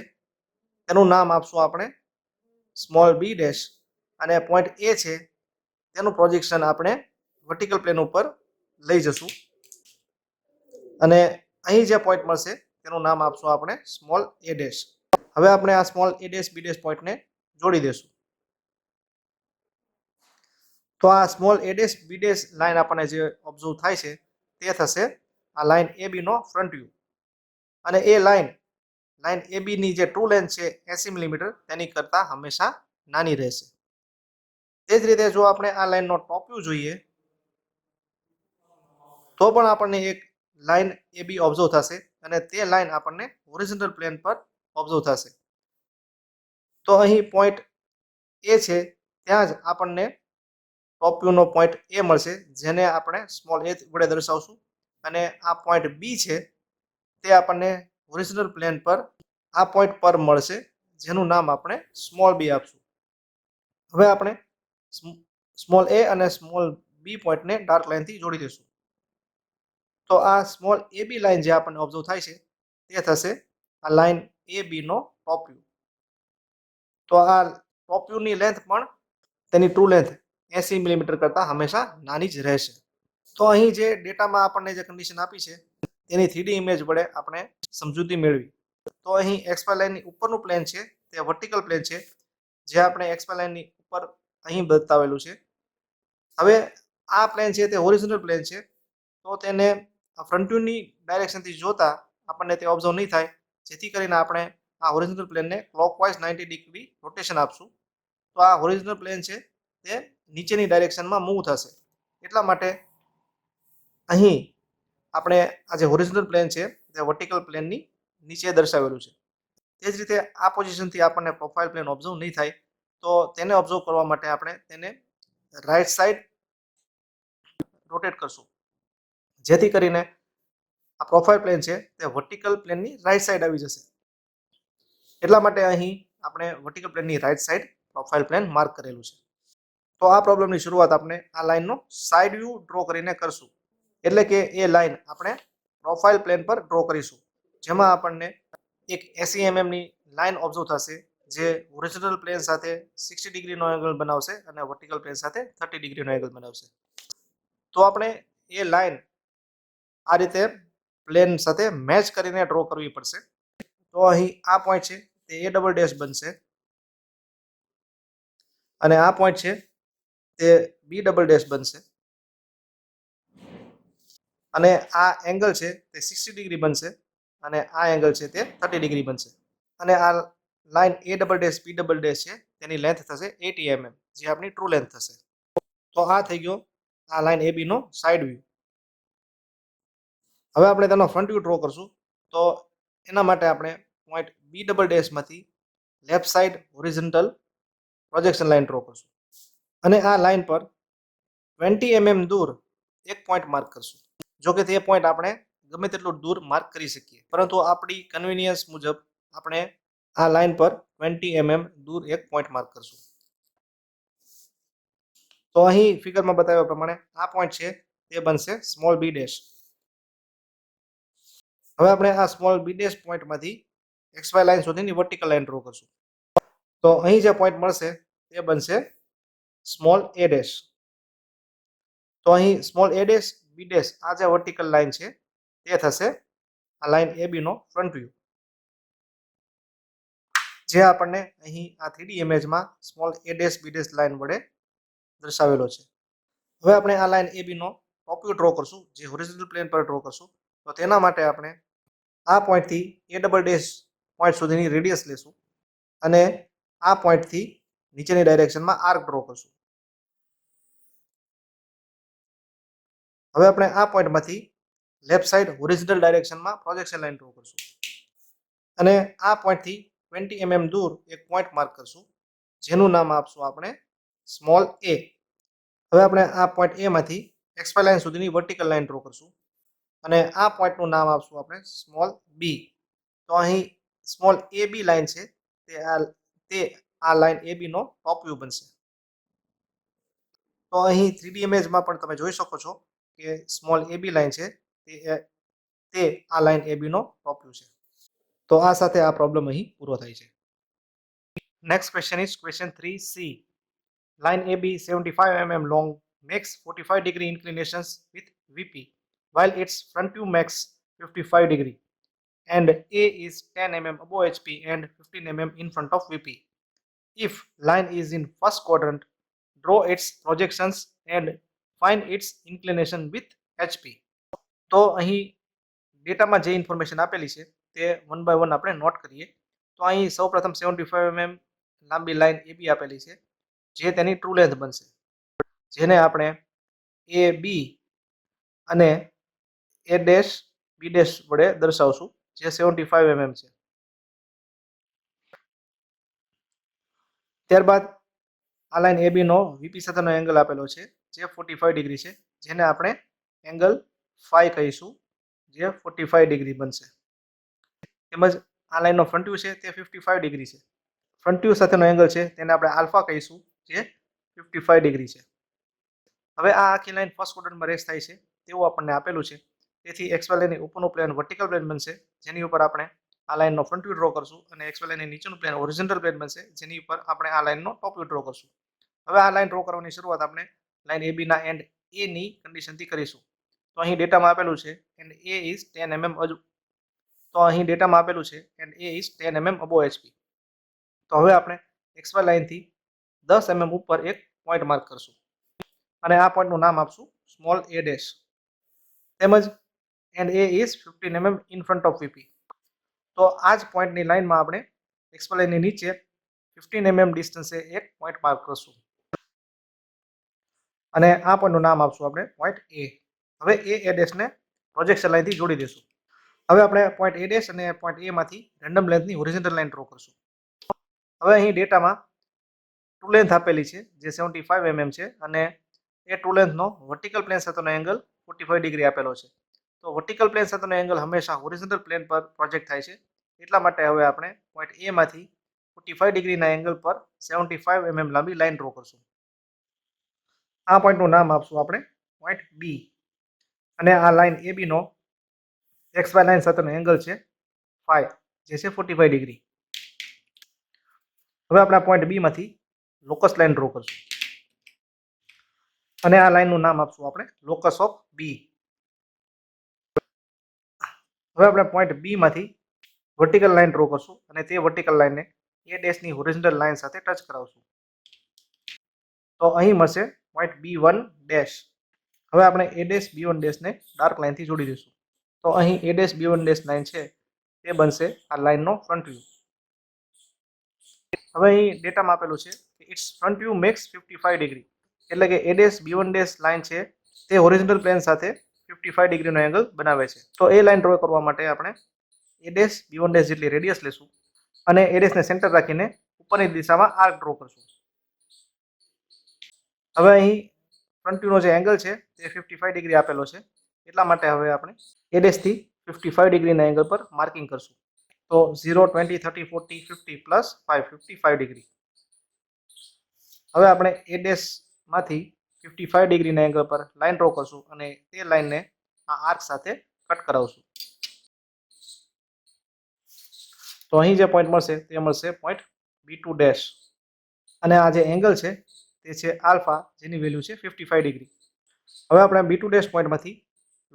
તેનું નામ આપશું આપણે સ્મોલ b ડેશ અને પોઈન્ટ A છે તેનું પ્રોજેક્શન આપણે વર્ટિકલ પ્લેન ઉપર લઈ જશું અને અહીં જે પોઈન્ટ મળશે તેનું નામ આપશું આપણે સ્મોલ a ડેશ. હવે આપણે આ small a dash b dash પોઈન્ટને જોડી દેશું. તો આ small a dash b dash line આપણને જે ઓબ્ઝર્વ થાય છે તે થશે આ લાઈન AB નો ફ્રન્ટ વ્યૂ અને એ લાઈન AB ની જે ટ્રુ લેન્થ છે 80 મિલીમીટર તેની કરતાં હંમેશા નાની રહેશે. તે જ રીતે જો આપણે આ લાઈનનો ટોપ વ્યૂ જોઈએ તો પણ આપણને એક લાઇન AB ઓબ્ઝર્વ થશે અને તે લાઇન આપણને હોરિઝોન્ટલ પ્લેન પર ઓબ્ઝર્વ થશે. તો અહીં પોઈન્ટ એ છે ત્યાં જ આપણને ટોપ વ્યૂનો પોઈન્ટ એ મળશે જેને આપણે સ્મોલ a વડે દર્શાવશું અને આ પોઈન્ટ બી છે તે આપણને હોરિઝોન્ટલ પ્લેન પર આ પોઈન્ટ પર મળશે જેનું નામ આપણે સ્મોલ બી આપશું. હવે આપણે સ્મોલ a અને સ્મોલ બી પોઈન્ટને ડાર્ક લાઇનથી જોડી દઈશું. તો આ સ્મોલ AB લાઇન જે આપણને ઓબ્ઝર્વ થાય છે તે થશે આ લાઇન AB નો ટોપ વ્યૂ. તો આ ટોપ વ્યૂની લેન્થ પણ તેની ટ્રુ લેન્થ 80 મિલીમીટર કરતાં હંમેશા નાની જ રહેશે. તો અહીં જે ડેટામાં આપણને જે કન્ડિશન આપી છે તેની 3D ઇમેજ વડે આપણે સમજૂતી મેળવી. તો અહીં XY લાઇનની ઉપરનું પ્લેન છે તે વર્ટિકલ પ્લેન છે જે આપણે XY લાઇનની ઉપર અહીં બતાવેલું છે. હવે આ પ્લેન છે તે હોરિઝોન્ટલ પ્લેન છે તો તેને ફ્રન્ટ વ્યૂની ડાયરેક્શનથી જોતા આપણને તે ઓબ્ઝર્વ નહીં થાય જેથી કરીને આપણે આ હોરિઝોન્ટલ પ્લેનને ક્લોકવાઇઝ 90 ડિગ્રી રોટેશન આપશું. તો આ હોરિઝોન્ટલ પ્લેન છે તે નીચેની ડાયરેક્શનમાં મૂવ થશે. એટલા માટે અહીં આપણે આ જે હોરિઝોન્ટલ પ્લેન છે તે વર્ટિકલ પ્લેનની નીચે દર્શાવેલું છે. તે જ રીતે આ પોઝિશનથી આપણને પ્રોફાઇલ પ્લેન ઓબ્ઝર્વ નહીં થાય તો તેને ઓબ્ઝર્વ કરવા માટે આપણે તેને રાઈટ સાઈડ રોટેટ કરશું જેથી કરીને આ પ્રોફાઇલ પ્લેન છે તે વર્ટિકલ પ્લેનની રાઈટ સાઈડ આવી જશે. એટલા માટે અહીં આપણે વર્ટિકલ પ્લેનની right side profile plane mark કરેલું છે. તો આ પ્રોબ્લેમની શરૂઆત આપણે આ લાઇનનો સાઈડ વ્યૂ ડ્રો કરીને કરશું. એટલે કે એ લાઇન આપણે પ્રોફાઇલ પ્લેન પર ડ્રો કરીશું જેમાં આપણને એક 80 mm ની લાઇન ઓબ્ઝર્વ થશે જે હોરિઝોન્ટલ પ્લેન સાથે 60 ડિગ્રીનો એંગલ બનાવશે અને વર્ટિકલ પ્લેન સાથે 30 ડિગ્રીનો એંગલ બનાવશે. તો આપણે એ લાઇન આ રીતે પ્લેન સાથે મેચ કરીને ડ્રો કરવી પડશે. તો અહીં આ પોઈન્ટ છે તે A ડબલ ડેશ બનશે અને આ પોઈન્ટ છે તે B ડબલ ડેશ બનશે અને આ એંગલ છે તે 60 ડિગ્રી બનશે અને આ એંગલ છે તે 30 ડિગ્રી બનશે અને આ line A double dash B double dash છે તેની લેન્થ થશે 80 mm જે આપણી ટ્રુ લેન્થ થશે. તો આ થઈ ગયો આ લાઇન AB નો સાઈડ વ્યૂ. હવે આપણે તેનો ફ્રન્ટ વ્યૂ ડ્રો કરશું. તો એના માટે આપણે પોઈન્ટ B ડબલ ડેશમાંથી left side horizontal projection line draw કરશું અને આ લાઇન પર 20 mm દૂર એક પોઈન્ટ માર્ક કરશું. જો કે તે પોઈન્ટ આપણે ગમે તેટલું દૂર માર્ક કરી શકીએ પરંતુ આપણી કન્વીનિયન્સ મુજબ આપણે આ લાઇન પર 20 mm દૂર એક પોઈન્ટ માર્ક કરશું. તો અહીં ફિગરમાં બતાવ્યા પ્રમાણે આ પોઈન્ટ છે તે બનશે સ્મોલ બી ડેશ. હવે આપણે આ સ્મોલ બી ડેશ પોઈન્ટમાંથી XY લાઇન સુધીની વર્ટિકલ લાઇન ડ્રો કરશું. તો અહીં જે પોઈન્ટ મળશે તે બનશે સ્મોલ a ડેશ. તો અહીં small a dash b dash આ જે વર્ટિકલ લાઇન છે તે થશે આ લાઇન AB નો ફ્રન્ટ વ્યૂ જે આપણને અહીં આ 3D ઇમેજમાં small a dash b dash line વડે દર્શાવેલો છે. હવે આપણે આ લાઇન AB નો ટોપ વ્યૂ ડ્રો કરશું જે હોરિઝોન્ટલ પ્લેન પર ડ્રો કરશું. તો તેના માટે આપણે આ પોઈન્ટથી A ડબલ ડેશ પોઈન્ટ સુધીની રેડિયસ લેશું અને આ પોઈન્ટથી નીચેની ડાયરેક્શનમાં આર્ક ડ્રો કરશું. હવે આપણે આ પોઈન્ટમાંથી લેફ્ટ સાઈડ હોરિઝોન્ટલ ડાયરેક્શનમાં પ્રોજેક્શન લાઇન ડ્રો કરશું અને આ પોઈન્ટથી 20 mm દૂર એક પોઈન્ટ માર્ક કરશું જેનું નામ આપશું આપણે સ્મોલ a. હવે આપણે આ પોઈન્ટ A માંથી XY લાઇન સુધીની વર્ટિકલ લાઇન ડ્રો કરશું અને આ પોઈન્ટનું નામ આપશું આપણે સ્મોલ b. તો અહીં સ્મોલ AB લાઇન છે તે આ લાઇન AB નો ટોપ વ્યૂ બનશે. તો અહીં 3D ઇમેજમાં પણ તમે જોઈ શકો છો કે સ્મોલ AB લાઇન છે તે આ લાઇન AB નો ટોપ વ્યૂ છે. તો આ સાથે આ પ્રોબ્લેમ અહીં પૂરો થાય છે. Next question is question 3C. Line AB 75 mm long makes 45 degree inclinations with VP while its front view makes 55 degree and A is 10 mm above HP and 15 mm in front of VP. If line is in first quadrant, draw its projections and find its inclination with HP. તો અહીં ડેટામાં જે information આપેલી છે તે 1 by 1 આપણે not કરીએ. તો અહીં સૌપ્રથમ 75 mm લાંબી લાઇન AB આપેલી છે જે તેની ટ્રુ લેન્થ બનશે જેને આપણે AB અને એ ડેશ બી ડેશ વડે દર્શાવશું, જે 75 mm છે. ત્યારબાદ આ લાઈન AB નો VP સાથેનો એંગલ આપેલો છે, જે 45 ડિગ્રી છે, જેને આપણે એંગલ ફાઈ કહીશું, જે 45 ડિગ્રી બનશે. તેમજ આ લાઈનનો ફ્રન્ટ વ્યૂ છે તે 55 ડિગ્રી છે. ફ્રન્ટ વ્યૂ સાથેનો એંગલ છે તેને આપણે આલ્ફા કહીશું, જે 55 ડિગ્રી છે. હવે આ આખી લાઈન ફર્સ્ટ ક્વોડ્રન્ટમાં રેસ થાય છે તેવું આપણને આપેલું છે. તેથી XY લાઈનની ઉપરનું પ્લેન વર્ટિકલ પ્લેન બનશે, જેની ઉપર આપણે આ લાઈનનો ફ્રન્ટ વ્યૂ ડ્રો કરશું, અને XY લાઈનની નીચેનું પ્લેન હોરિઝોન્ટલ પ્લેન બનશે, જેની ઉપર આપણે આ લાઈનનો ટોપ વ્યૂ ડ્રો કરશું. હવે આ લાઈન ડ્રો કરવાની શરૂઆત આપણે લાઈન AB ના એન્ડ A ની કન્ડિશનથી કરીશું. તો અહીં ડેટામાં આપેલું છે એન્ડ A ઇઝ 10 mm તો અહીં ડેટામાં આપેલું છે and A is 10 mm above HP. તો હવે આપણે XY લાઈનથી 10 mm ઉપર એક પોઈન્ટ માર્ક કરશું, અને આ પોઈન્ટનું નામ આપશું સ્મોલ a ડેશ. તેમજ and A is 15 mm in front of VP. તો આ જ પોઈન્ટની લાઈનમાં આપણે XY લાઈનની નીચે 15 mm ડિસ્ટન્સે એક પોઈન્ટ માર્ક કરશું, અને આ પોઈન્ટનું નામ આપશું આપણે પોઈન્ટ A. હવે A ડેશને પ્રોજેક્શન લાઈનથી જોડી દઈશું. હવે આપણે પોઈન્ટ A ડેશ અને પોઈન્ટ A માંથી રેન્ડમ લેન્થની હોરિઝોન્ટલ લાઈન ડ્રો કરશું. હવે અહીં ડેટામાં ટુ લેન્થ આપેલી છે, જે 75 mm છે, અને એ ટુ લેન્થનો વર્ટિકલ પ્લેન સાથેનો એંગલ 45 ડિગ્રી આપેલો છે. તો વર્ટિકલ પ્લેન સાથેનો એંગલ હંમેશા હોરિઝોન્ટલ પ્લેન પર પ્રોજેક્ટ થાય છે. એટલા માટે હવે આપણે પોઈન્ટ A માંથી 45 ડિગ્રીના એંગલ પર 75 mm લાંબી લાઈન ડ્રો કરશું. આ પોઈન્ટનું નામ આપશું આપણે પોઈન્ટ B, અને આ લાઈન AB નો XY લાઈન સાથેનો એંગલ છે ફાઈ, જે છે 45 ડિગ્રી. હવે આપણે આ પોઈન્ટ B માંથી લોકસ લાઈન ડ્રો કરશું, અને આ લાઈનનું નામ આપશું આપણે લોકસ ઓફ B. હવે આપણે પોઈન્ટ B માંથી વર્ટિકલ લાઈન ડ્રો કરશું, અને તે વર્ટિકલ લાઈનને A ડેશની હોરિઝોન્ટલ લાઈન સાથે ટચ કરાવશું. તો અહીં મળશે પોઈન્ટ B1 ડેશ. હવે આપણે A ડેશ B1 ડેશને ડાર્ક લાઈનથી જોડી દઈશું. તો અહીં A dash B1 dash line છે તે બનશે આ લાઈનનો ફ્રન્ટ વ્યૂ. હવે અહીં ડેટામાં આપેલું છે કે its front view max 55 degree, એટલે કે A dash B1 dash line છે તે હોરિઝોન્ટલ પ્લેન સાથે 55 ડિગ્રીનો એંગલ બનાવે છે. તો એ લાઈન ડ્રો કરવા માટે આપણે A ડેશ B1 ડેશ જેટલી રેડિયસ લેશું, અને A ડેશને સેન્ટર રાખીને ઉપરની દિશામાં આર્ક ડ્રો કરશું. હવે અહીં ફ્રન્ટ વ્યૂનો જે એંગલ છે તે 55 ડિગ્રી આપેલો છે, એટલા માટે હવે આપણે A ડેશથી 55 ડિગ્રીના એંગલ પર માર્કિંગ કરશું. તો 0, 20, 30, 40, 50 પ્લસ 5, 55 ડિગ્રી. હવે આપણે A ડેશમાંથી 55 ડિગ્રીના એંગલ પર લાઈન ડ્રો કરશું, અને તે લાઈનને આ આર્ક સાથે કટ કરાવશું. તો અહીં જે પોઈન્ટ મળશે તે મળશે પોઈન્ટ B2 ડેશ, અને આ જે એંગલ છે તે છે આલ્ફા, જેની વેલ્યુ છે 55 ડિગ્રી. હવે આપણે B2 ડેશ પોઈન્ટમાંથી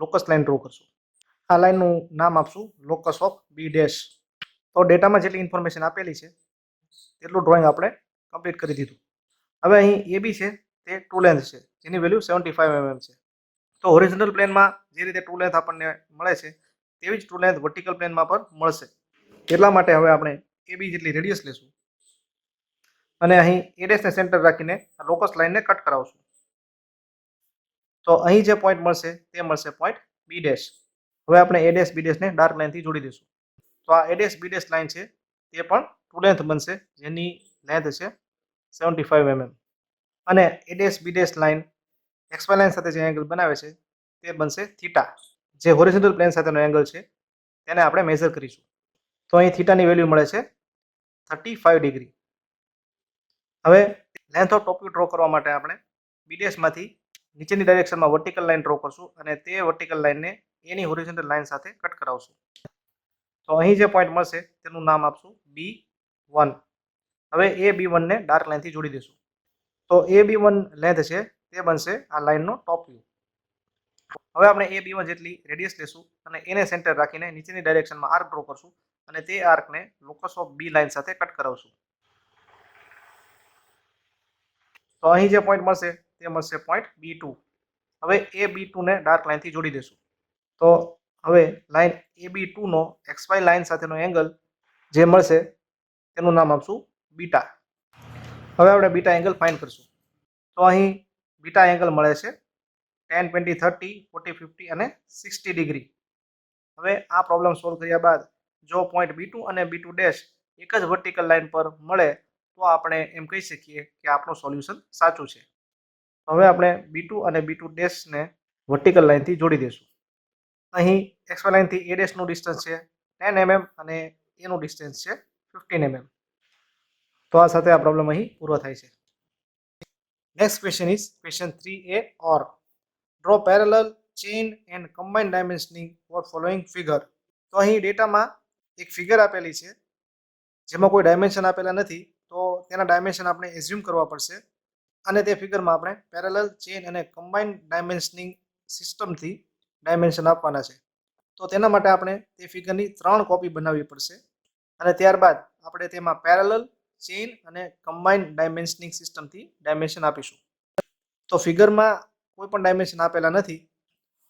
લોકસ લાઈન ડ્રો કરશું. આ લાઈનનું નામ આપશું લોકસ ઓફ B ડેશ. તો ડેટામાં જેટલી ઇન્ફોર્મેશન આપેલી છે તેટલું ડ્રોઈંગ આપણે કમ્પ્લીટ કરી દીધું. હવે અહીં AB છે તે ટુ લેન્થ છે, જેની વેલ્યુ 75 mm છે. તો હોરિઝોન્ટલ પ્લેનમાં જે રીતે ટુ લેન્થ આપણને મળે છે તેવી જ ટુ લેન્થ વર્ટિકલ પ્લેનમાં પણ મળશે. એટલા માટે હવે આપણે AB જેટલી રેડિયસ લેશું, અને અહીં A ડેશને સેન્ટર રાખીને આ લોકસ લાઈનને કટ કરાવશું. તો અહીં જે પોઈન્ટ મળશે તે મળશે પોઈન્ટ B ડેશ. હવે આપણે A ડેશ B ડેશને ડાર્ક લાઈનથી જોડી દઈશું. તો આ A dash B dash line છે તે પણ ટુ લેન્થ બનશે, જેની લેન્થ છે 75 mm, અને A dash B dash line XY line સાથે જે એંગલ બનાવે છે તે બનશે થીટા, જે હોરિઝોન્ટલ પ્લેન સાથેનો એંગલ છે તેને આપણે મેઝર કરીશું. તો અહીં થીટાની વેલ્યુ મળે છે 35 ડિગ્રી. હવે length of top view draw કરવા માટે આપણે B ડેશમાંથી નીચેની ડાયરેક્શનમાં વર્ટિકલ લાઈન ડ્રો કરશું, અને તે વર્ટિકલ લાઈનને A ની હોરિઝોન્ટલ લાઈન સાથે કટ કરાવશું. તો અહીં જે પોઈન્ટ મળશે તેનું નામ આપશું B1. હવે A B1 ને ડાર્ક લાઈનથી જોડી દઈશું. તો A B1 લેન્થ છે તે બનશે આ લાઈનનો ટોપ વ્યૂ. હવે આપણે A B1 જેટલી રેડિયસ લેશું, અને એને સેન્ટર રાખીને નીચેની ડાયરેક્શનમાં આર્ક ડ્રો કરશું, અને તે આર્કને લોકસ ઓફ B લાઈન સાથે કટ કરાવશું. તો અહીં જે પોઈન્ટ મળશે તે મળશે પોઈન્ટ B2. હવે A B2 ને ડાર્ક લાઈનથી જોડી દઈશું. તો હવે લાઈન AB2 નો XY લાઈન સાથેનો એંગલ જે મળશે તેનું નામ આપશું બીટા. હવે આપણે બીટા એંગલ ફાઇન્ડ કરશું. તો અહીં બીટા એંગલ મળે છે 10, 20, 30, 40, 50 અને 60 ડિગ્રી. હવે આ પ્રોબ્લેમ સોલ્વ કર્યા બાદ જો પોઈન્ટ B2 અને B2 ડેશ એક જ વર્ટિકલ લાઇન પર મળે તો આપણે એમ કહી શકીએ કે આપણું સોલ્યુશન સાચું છે. હવે આપણે B2 અને B2 ડેશને વર્ટિકલ લાઇનથી જોડી દઈશું. અહીં XY લાઇનથી A ડેશનું ડિસ્ટન્સ છે 10 mm અને A નું ડિસ્ટન્સ છે 15 mm. તો આ સાથે આ પ્રોબ્લેમ અહીં પૂરો થાય છે. Next question is question 3A or draw parallel chain and combine dimensioning for following figure. તો અહીં ડેટામાં એક ફિગર આપેલી છે જેમાં કોઈ ડાયમેન્શન આપેલા નથી, તો તેના ડાયમેન્શન આપણે એઝ્યુમ કરવા પડશે અને તે ફિગરમાં આપણે પેરેલલ ચેન અને કમ્બાઇન્ડ ડાયમેન્શનિંગ સિસ્ટમથી ડાયમેન્શન આપવાના છે. તો તેના માટે આપણે તે ફિગરની 3 કોપી બનાવવી પડશે અને ત્યારબાદ આપણે તેમાં પેરેલલ ચેન અને કમ્બાઇન્ડ ડાયમેન્શનિંગ સિસ્ટમથી ડાયમેન્શન આપીશું. તો ફિગરમાં કોઈ પણ ડાયમેન્શન આપેલા નથી,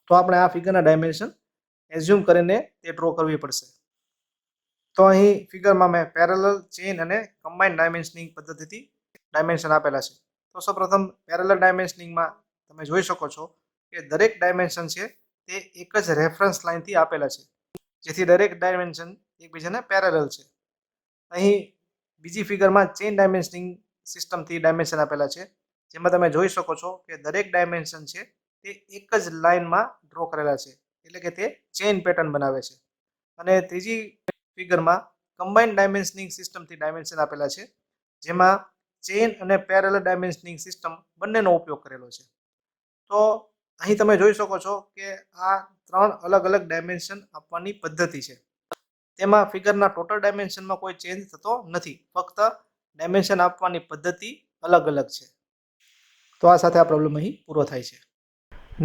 તો આપણે આ ફિગરના ડાયમેન્શન એઝ્યુમ કરીને તે ડ્રો કરવી પડશે. તો અહીં ફિગરમાં મેં પેરેલલ ચેન અને કમ્બાઇન્ડ ડાયમેન્શનિંગ પદ્ધતિથી ડાયમેન્શન આપેલા છે. તો સૌપ્રથમ પેરેલલ ડાયમેન્શનિંગમાં તમે જોઈ શકો છો કે દરેક ડાયમેન્શન છે તે એક જ રેફરન્સ લાઇનથી આપેલા છે, જેથી દરેક ડાયમેન્શન એકબીજાને પેરેલલ છે. અહીં બીજી ફિગરમાં ચેન ડાયમેન્શનિંગ સિસ્ટમથી ડાયમેન્શન આપેલા છે, જેમાં તમે જોઈ શકો છો કે દરેક ડાયમેન્શન છે તે એક જ લાઇનમાં ડ્રો કરેલા છે, એટલે કે તે ચેન પેટર્ન બનાવે છે. અને ત્રીજી ફિગરમાં કમ્બાઇન્ડ ડાયમેન્શનિંગ સિસ્ટમથી ડાયમેન્શન આપેલા છે, જેમાં ચેન અને પેરેલલ ડાયમેન્શનિંગ સિસ્ટમ બંનેનો ઉપયોગ કરેલો છે. તો અહીં તમે જોઈ શકો છો કે આ 3 અલગ અલગ ડાયમેન્શન આપવાની પદ્ધતિ છે. તેમાં ફિગરના ટોટલ ડાયમેન્શનમાં કોઈ ચેન્જ થતો નથી, ફક્ત ડાયમેન્શન આપવાની પદ્ધતિ અલગ અલગ છે. તો આ સાથે આ પ્રોબ્લેમ અહીં પૂરો થાય છે.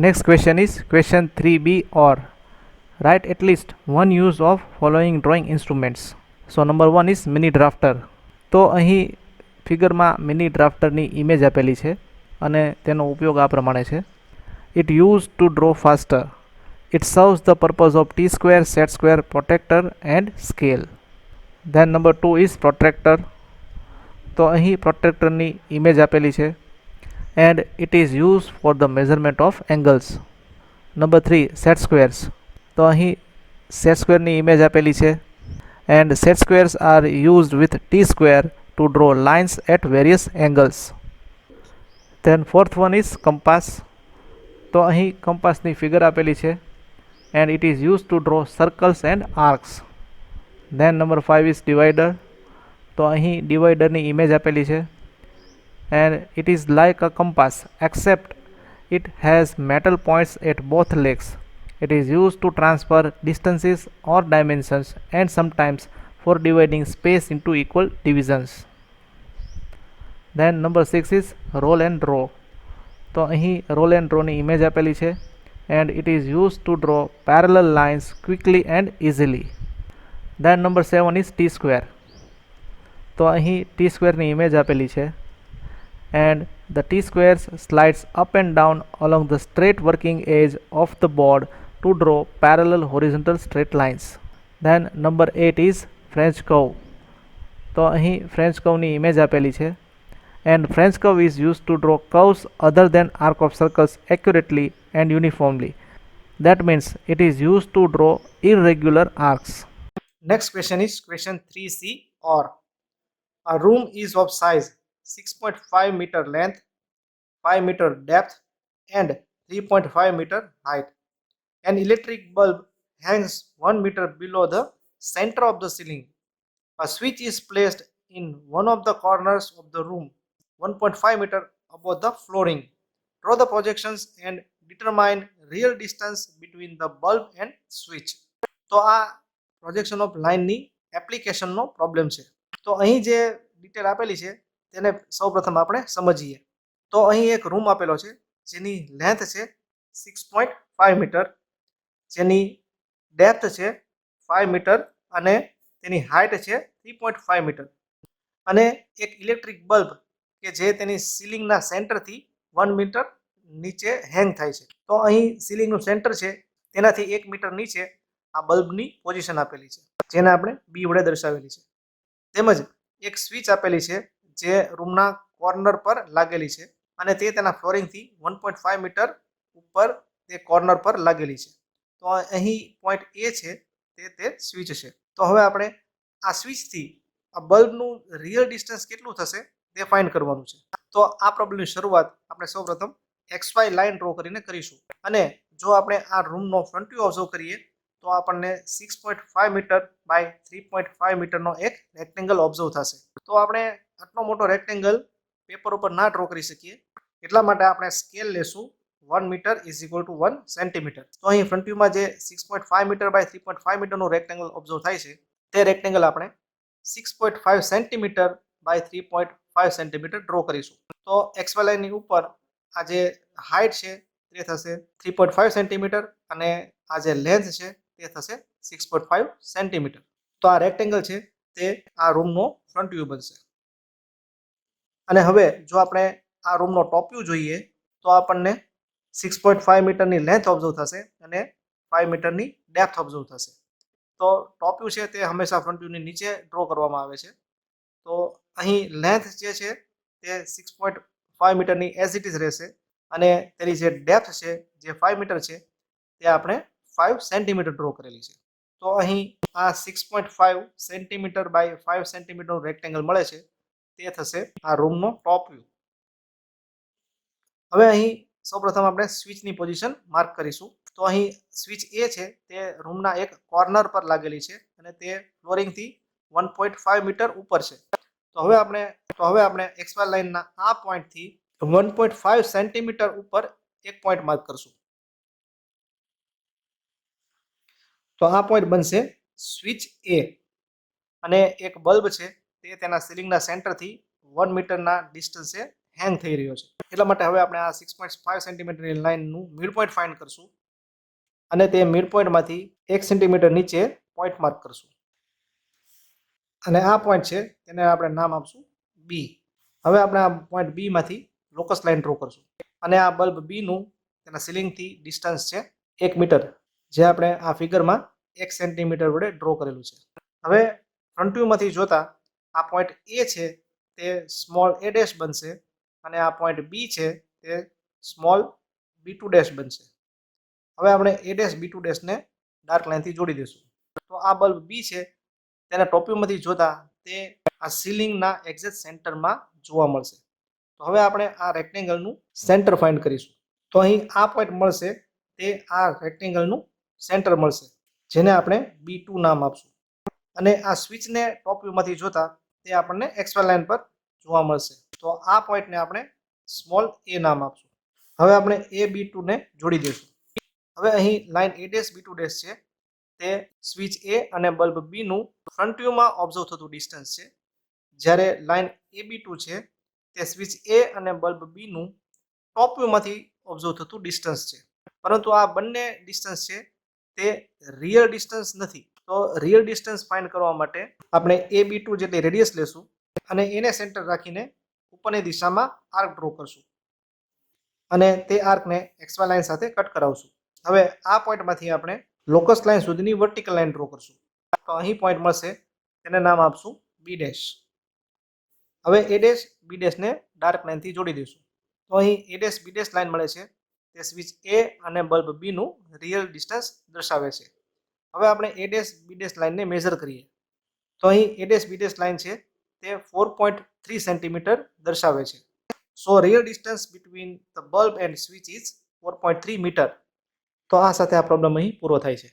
Next question is question 3B or write at least one use of following drawing instruments. So number 1 is mini drafter. તો અહીં ફિગરમાં મિની ડ્રાફ્ટરની ઇમેજ આપેલી છે અને તેનો ઉપયોગ આ પ્રમાણે છે. It used to draw faster. It serves the purpose of T-square, set square, protractor and scale. Then number 2 is protractor. તો અહીં protractorની ઇમેજ આપેલી છે and it is used for the measurement of angles. Number 3 set squares. તો અહીં set squareની image આપેલી છે and set squares are used with T-square to draw lines at various angles. Then fourth one is compass. તો અહીં કંપાસની figure આપેલી છે and it is used to draw circles and arcs. Then number 5 is divider. તો અહીં ડિવાઈડરની image આપેલી છે and it is like a compass except it has metal points at both legs. It is used to transfer distances or dimensions and sometimes for dividing space into equal divisions. Then number 6 is roll and draw. તો અહીં roll and draw ની image આપેલી છે and it is used to draw parallel lines quickly and easily. Then number 7 is T-square. તો અહીં T-square ની image આપેલી છે and the T-squares slides up and down along the straight working edge of the board to draw parallel horizontal straight lines. Then number 8 is French curve. તો અહીં French curve ની image આપેલી છે and French curve is used to draw curves other than arc of circles accurately and uniformly. That means it is used to draw irregular arcs. Next question is question 3C or a room is of size 6.5 meter length, 5 meter depth and 3.5 meter height. An electric bulb hangs 1 meter below the center of the ceiling. A switch is placed in one of the corners of the room 1.5 meter above the flooring. Draw the projections and determine real distance between the bulb and switch. તો આ projection of લાઇનની એપ્લિકેશનનો problem છે. તો અહીં જે detail આપેલી છે તેને સૌપ્રથમ આપણે સમજીએ. તો અહીં એક રૂમ આપેલો છે જેની લેન્થ છે 6.5 મીટર, જેની ડેપ્થ છે 5 મીટર અને તેની હાઇટ છે 3.5 મીટર. અને એક ઇલેક્ટ્રિક બલ્બ કે જે તેની સીલિંગના સેન્ટરથી 1 મીટર નીચે હેંગ થાય છે. તો અહીં સીલિંગનું સેન્ટર છે તેનાથી 1 મીટર નીચે આ બલ્બની પોઝિશન આપેલી છે, જેને આપણે બી વડે દર્શાવેલી છે. તેમજ એક સ્વિચ આપેલી છે જે રૂમના કોર્નર પર લાગેલી છે અને તે તેના ફ્લોરિંગથી 1.5 મીટર ઉપર તે કોર્નર પર લાગેલી છે. તો અહીં પોઈન્ટ એ છે તે સ્વિચ છે. તો હવે આપણે આ સ્વિચથી આ બલ્બનું રિયલ ડિસ્ટન્સ કેટલું થશે તે ફાઇન્ડ કરવાનું છે. તો આ પ્રોબ્લેમની શરૂઆત આપણે સૌપ્રથમ XY લાઇન ડ્રો કરીને કરીશું. અને જો આપણે આ રૂમનો ફ્રન્ટ વ્યૂ ઓબ્ઝર્વ કરીએ તો આપણને 6.5 મીટર બાય 3.5 મીટરનો એક રેક્ટેંગલ ઓબ્ઝર્વ થશે. તો આપણે આટલો મોટો રેક્ટેંગલ પેપર ઉપર ના ડ્રો કરી શકીએ, એટલા માટે આપણે સ્કેલ લેશું 1 meter is equal to 1 centimeter. તો અહીં ફ્રન્ટ વ્યૂમાં જે 6.5 મીટર બાય 3.5 મીટરનું રેક્ટેંગલ ઓબ્ઝર્વ થાય છે તે રેક્ટેંગલ આપણે 6.5 સેન્ટીમીટર બાય 3.5 સેન્ટીમીટર ડ્રો કરીશું. તો XY લાઇનની ઉપર આ જે હાઇટ છે તે થશે 3.5 સેન્ટીમીટર અને આ જે લેન્થ છે તે થશે 6.5 સેન્ટીમીટર. તો આ રેક્ટેંગલ છે તે આ રૂમનો ફ્રન્ટ વ્યૂ બનશે. અને હવે જો આપણે આ રૂમનો ટોપ વ્યૂ જોઈએ તો આપણને 6.5 મીટરની લેન્થ ઓબ્ઝર્વ થશે અને 5 મીટરની ડેપ્થ ઓબ્ઝર્વ થશે. તો ટોપ વ્યૂ છે તે હંમેશા ફ્રન્ટ વ્યૂની નીચે ડ્રો કરવામાં આવે છે. તો અહીં લેન્થ જે છે તે 6.5 મીટરની એઝ ઇટ ઇઝ રહેશે અને તેની જે ડેપ્થ છે જે 5 મીટર છે તે આપણે 5 સેન્ટીમીટર ડ્રો કરેલી છે. તો અહીં આ 6.5 સેન્ટીમીટર બાય 5 સેન્ટીમીટરનું રેક્ટેંગલ મળે છે તે થશે આ રૂમનો ટોપ વ્યૂ. હવે અહીં સૌપ્રથમ આપણે સ્વિચની પોઝિશન માર્ક કરીશું. તો અહીં સ્વિચ એ છે તે રૂમના એક કોર્નર પર લાગેલી છે અને તે ફ્લોરિંગથી 1.5 મીટર ઉપર છે. તો હવે આપણે XY લાઇનના આ પોઈન્ટથી 1.5 સેન્ટીમીટર ઉપર એક પોઈન્ટ માર્ક કરશું. તો આ પોઈન્ટ બનશે સ્વિચ એ અને એક બલ્બ છે તે તેના સીલિંગના સેન્ટરથી 1 મીટરના ડિસ્ટન્સે હેંગ થઈ રહ્યો છે. એટલા માટે હવે આપણે આ 6.5 સેન્ટીમીટરની લાઇનનું મિડ પોઈન્ટ ફાઇન્ડ કરશું અને તે મિડ પોઈન્ટમાંથી 1 સેન્ટીમીટર નીચે પોઈન્ટ માર્ક કરશું. અને આ પોઈન્ટ છે તેને આપણે નામ આપશું બી. હવે આપણે આ પોઈન્ટ બી માંથી લોકસ લાઇન ડ્રો કરશું અને આ બલ્બ બી નું તેના સીલિંગથી ડિસ્ટન્સ છે 1 મીટર, જે આપણે આ ફિગરમાં 1 સેન્ટીમીટર વડે ડ્રો કરેલું છે. હવે ફ્રન્ટ વ્યૂમાંથી જોતા આ પોઈન્ટ એ છે તે સ્મોલ a ડેશ બનશે અને આ પોઈન્ટ બી છે તે સ્મોલ b2 ડેશ બનશે. હવે આપણે a ડેશ b2 ડેશને ડાર્ક લાઇનથી જોડી દઈશું. તો આ બલ્બ બી છે તેના ટોપ વ્યૂમાંથી જોતા તે આ સીલિંગના એક્ઝેક્ટ સેન્ટરમાં જોવા મળશે. તો હવે આપણે આ રેક્ટેંગલનું સેન્ટર ફાઇન્ડ કરીશું. તો અહીં આ પોઈન્ટ મળશે તે આ રેક્ટેંગલનું સેન્ટર મળશે, જેને આપણે B2 નામ આપશું. અને આ સ્વિચને ટોપ વ્યૂમાંથી જોતા તે આપણને XY લાઇન પર જોવા મળશે. તો આ પોઈન્ટને આપણે સ્મોલ a નામ આપશું. હવે આપણે a B2 ને જોડી દઈશું. હવે અહીં line a dash b2 dash છે તે સ્વિચ a અને બલ્બ b નું ફ્રન્ટ વ્યૂમાં ઓબ્ઝર્વ થતું ડિસ્ટન્સ છે, જ્યારે લાઇન ab2 છે તે સ્વિચ a અને બલ્બ b નું ટોપ વ્યૂમાંથી ઓબ્ઝર્વ થતું ડિસ્ટન્સ છે. પરંતુ આ બંને ડિસ્ટન્સ છે તે રિયલ ડિસ્ટન્સ નથી. તો રિયલ ડિસ્ટન્સ ફાઇન્ડ કરવા માટે આપણે ab2 જેટલી રેડિયસ લેશું અને એને સેન્ટર રાખીને ઉપરની દિશામાં આર્ક ડ્રો કરશું અને તે આર્કને XY લાઇન સાથે કટ કરાવશું. હવે આ પોઈન્ટમાંથી આપણે લોકસ લાઇન સુધીની વર્ટિકલ લાઇન ડ્રો કરશું. તો અહીં પોઈન્ટ મળશે તેને નામ આપશું બી ડેશ. હવે a ડેશ b ડેશને ડાર્ક લાઇનથી જોડી દઈશું. તો અહીં a dash b dash line મળે છે તે સ્વિચ a અને બલ્બ b નું રિયલ ડિસ્ટન્સ દર્શાવે છે. હવે આપણે a ડેશ b ડેશ લાઇનને મેઝર કરીએ. તો અહીં a dash b dash line છે તે 4.3 સેન્ટીમીટર દર્શાવે છે. So real distance between the bulb and switch is 4.3 metre. તો આ સાથે આ પ્રોબ્લેમ અહીં પૂરો થાય છે.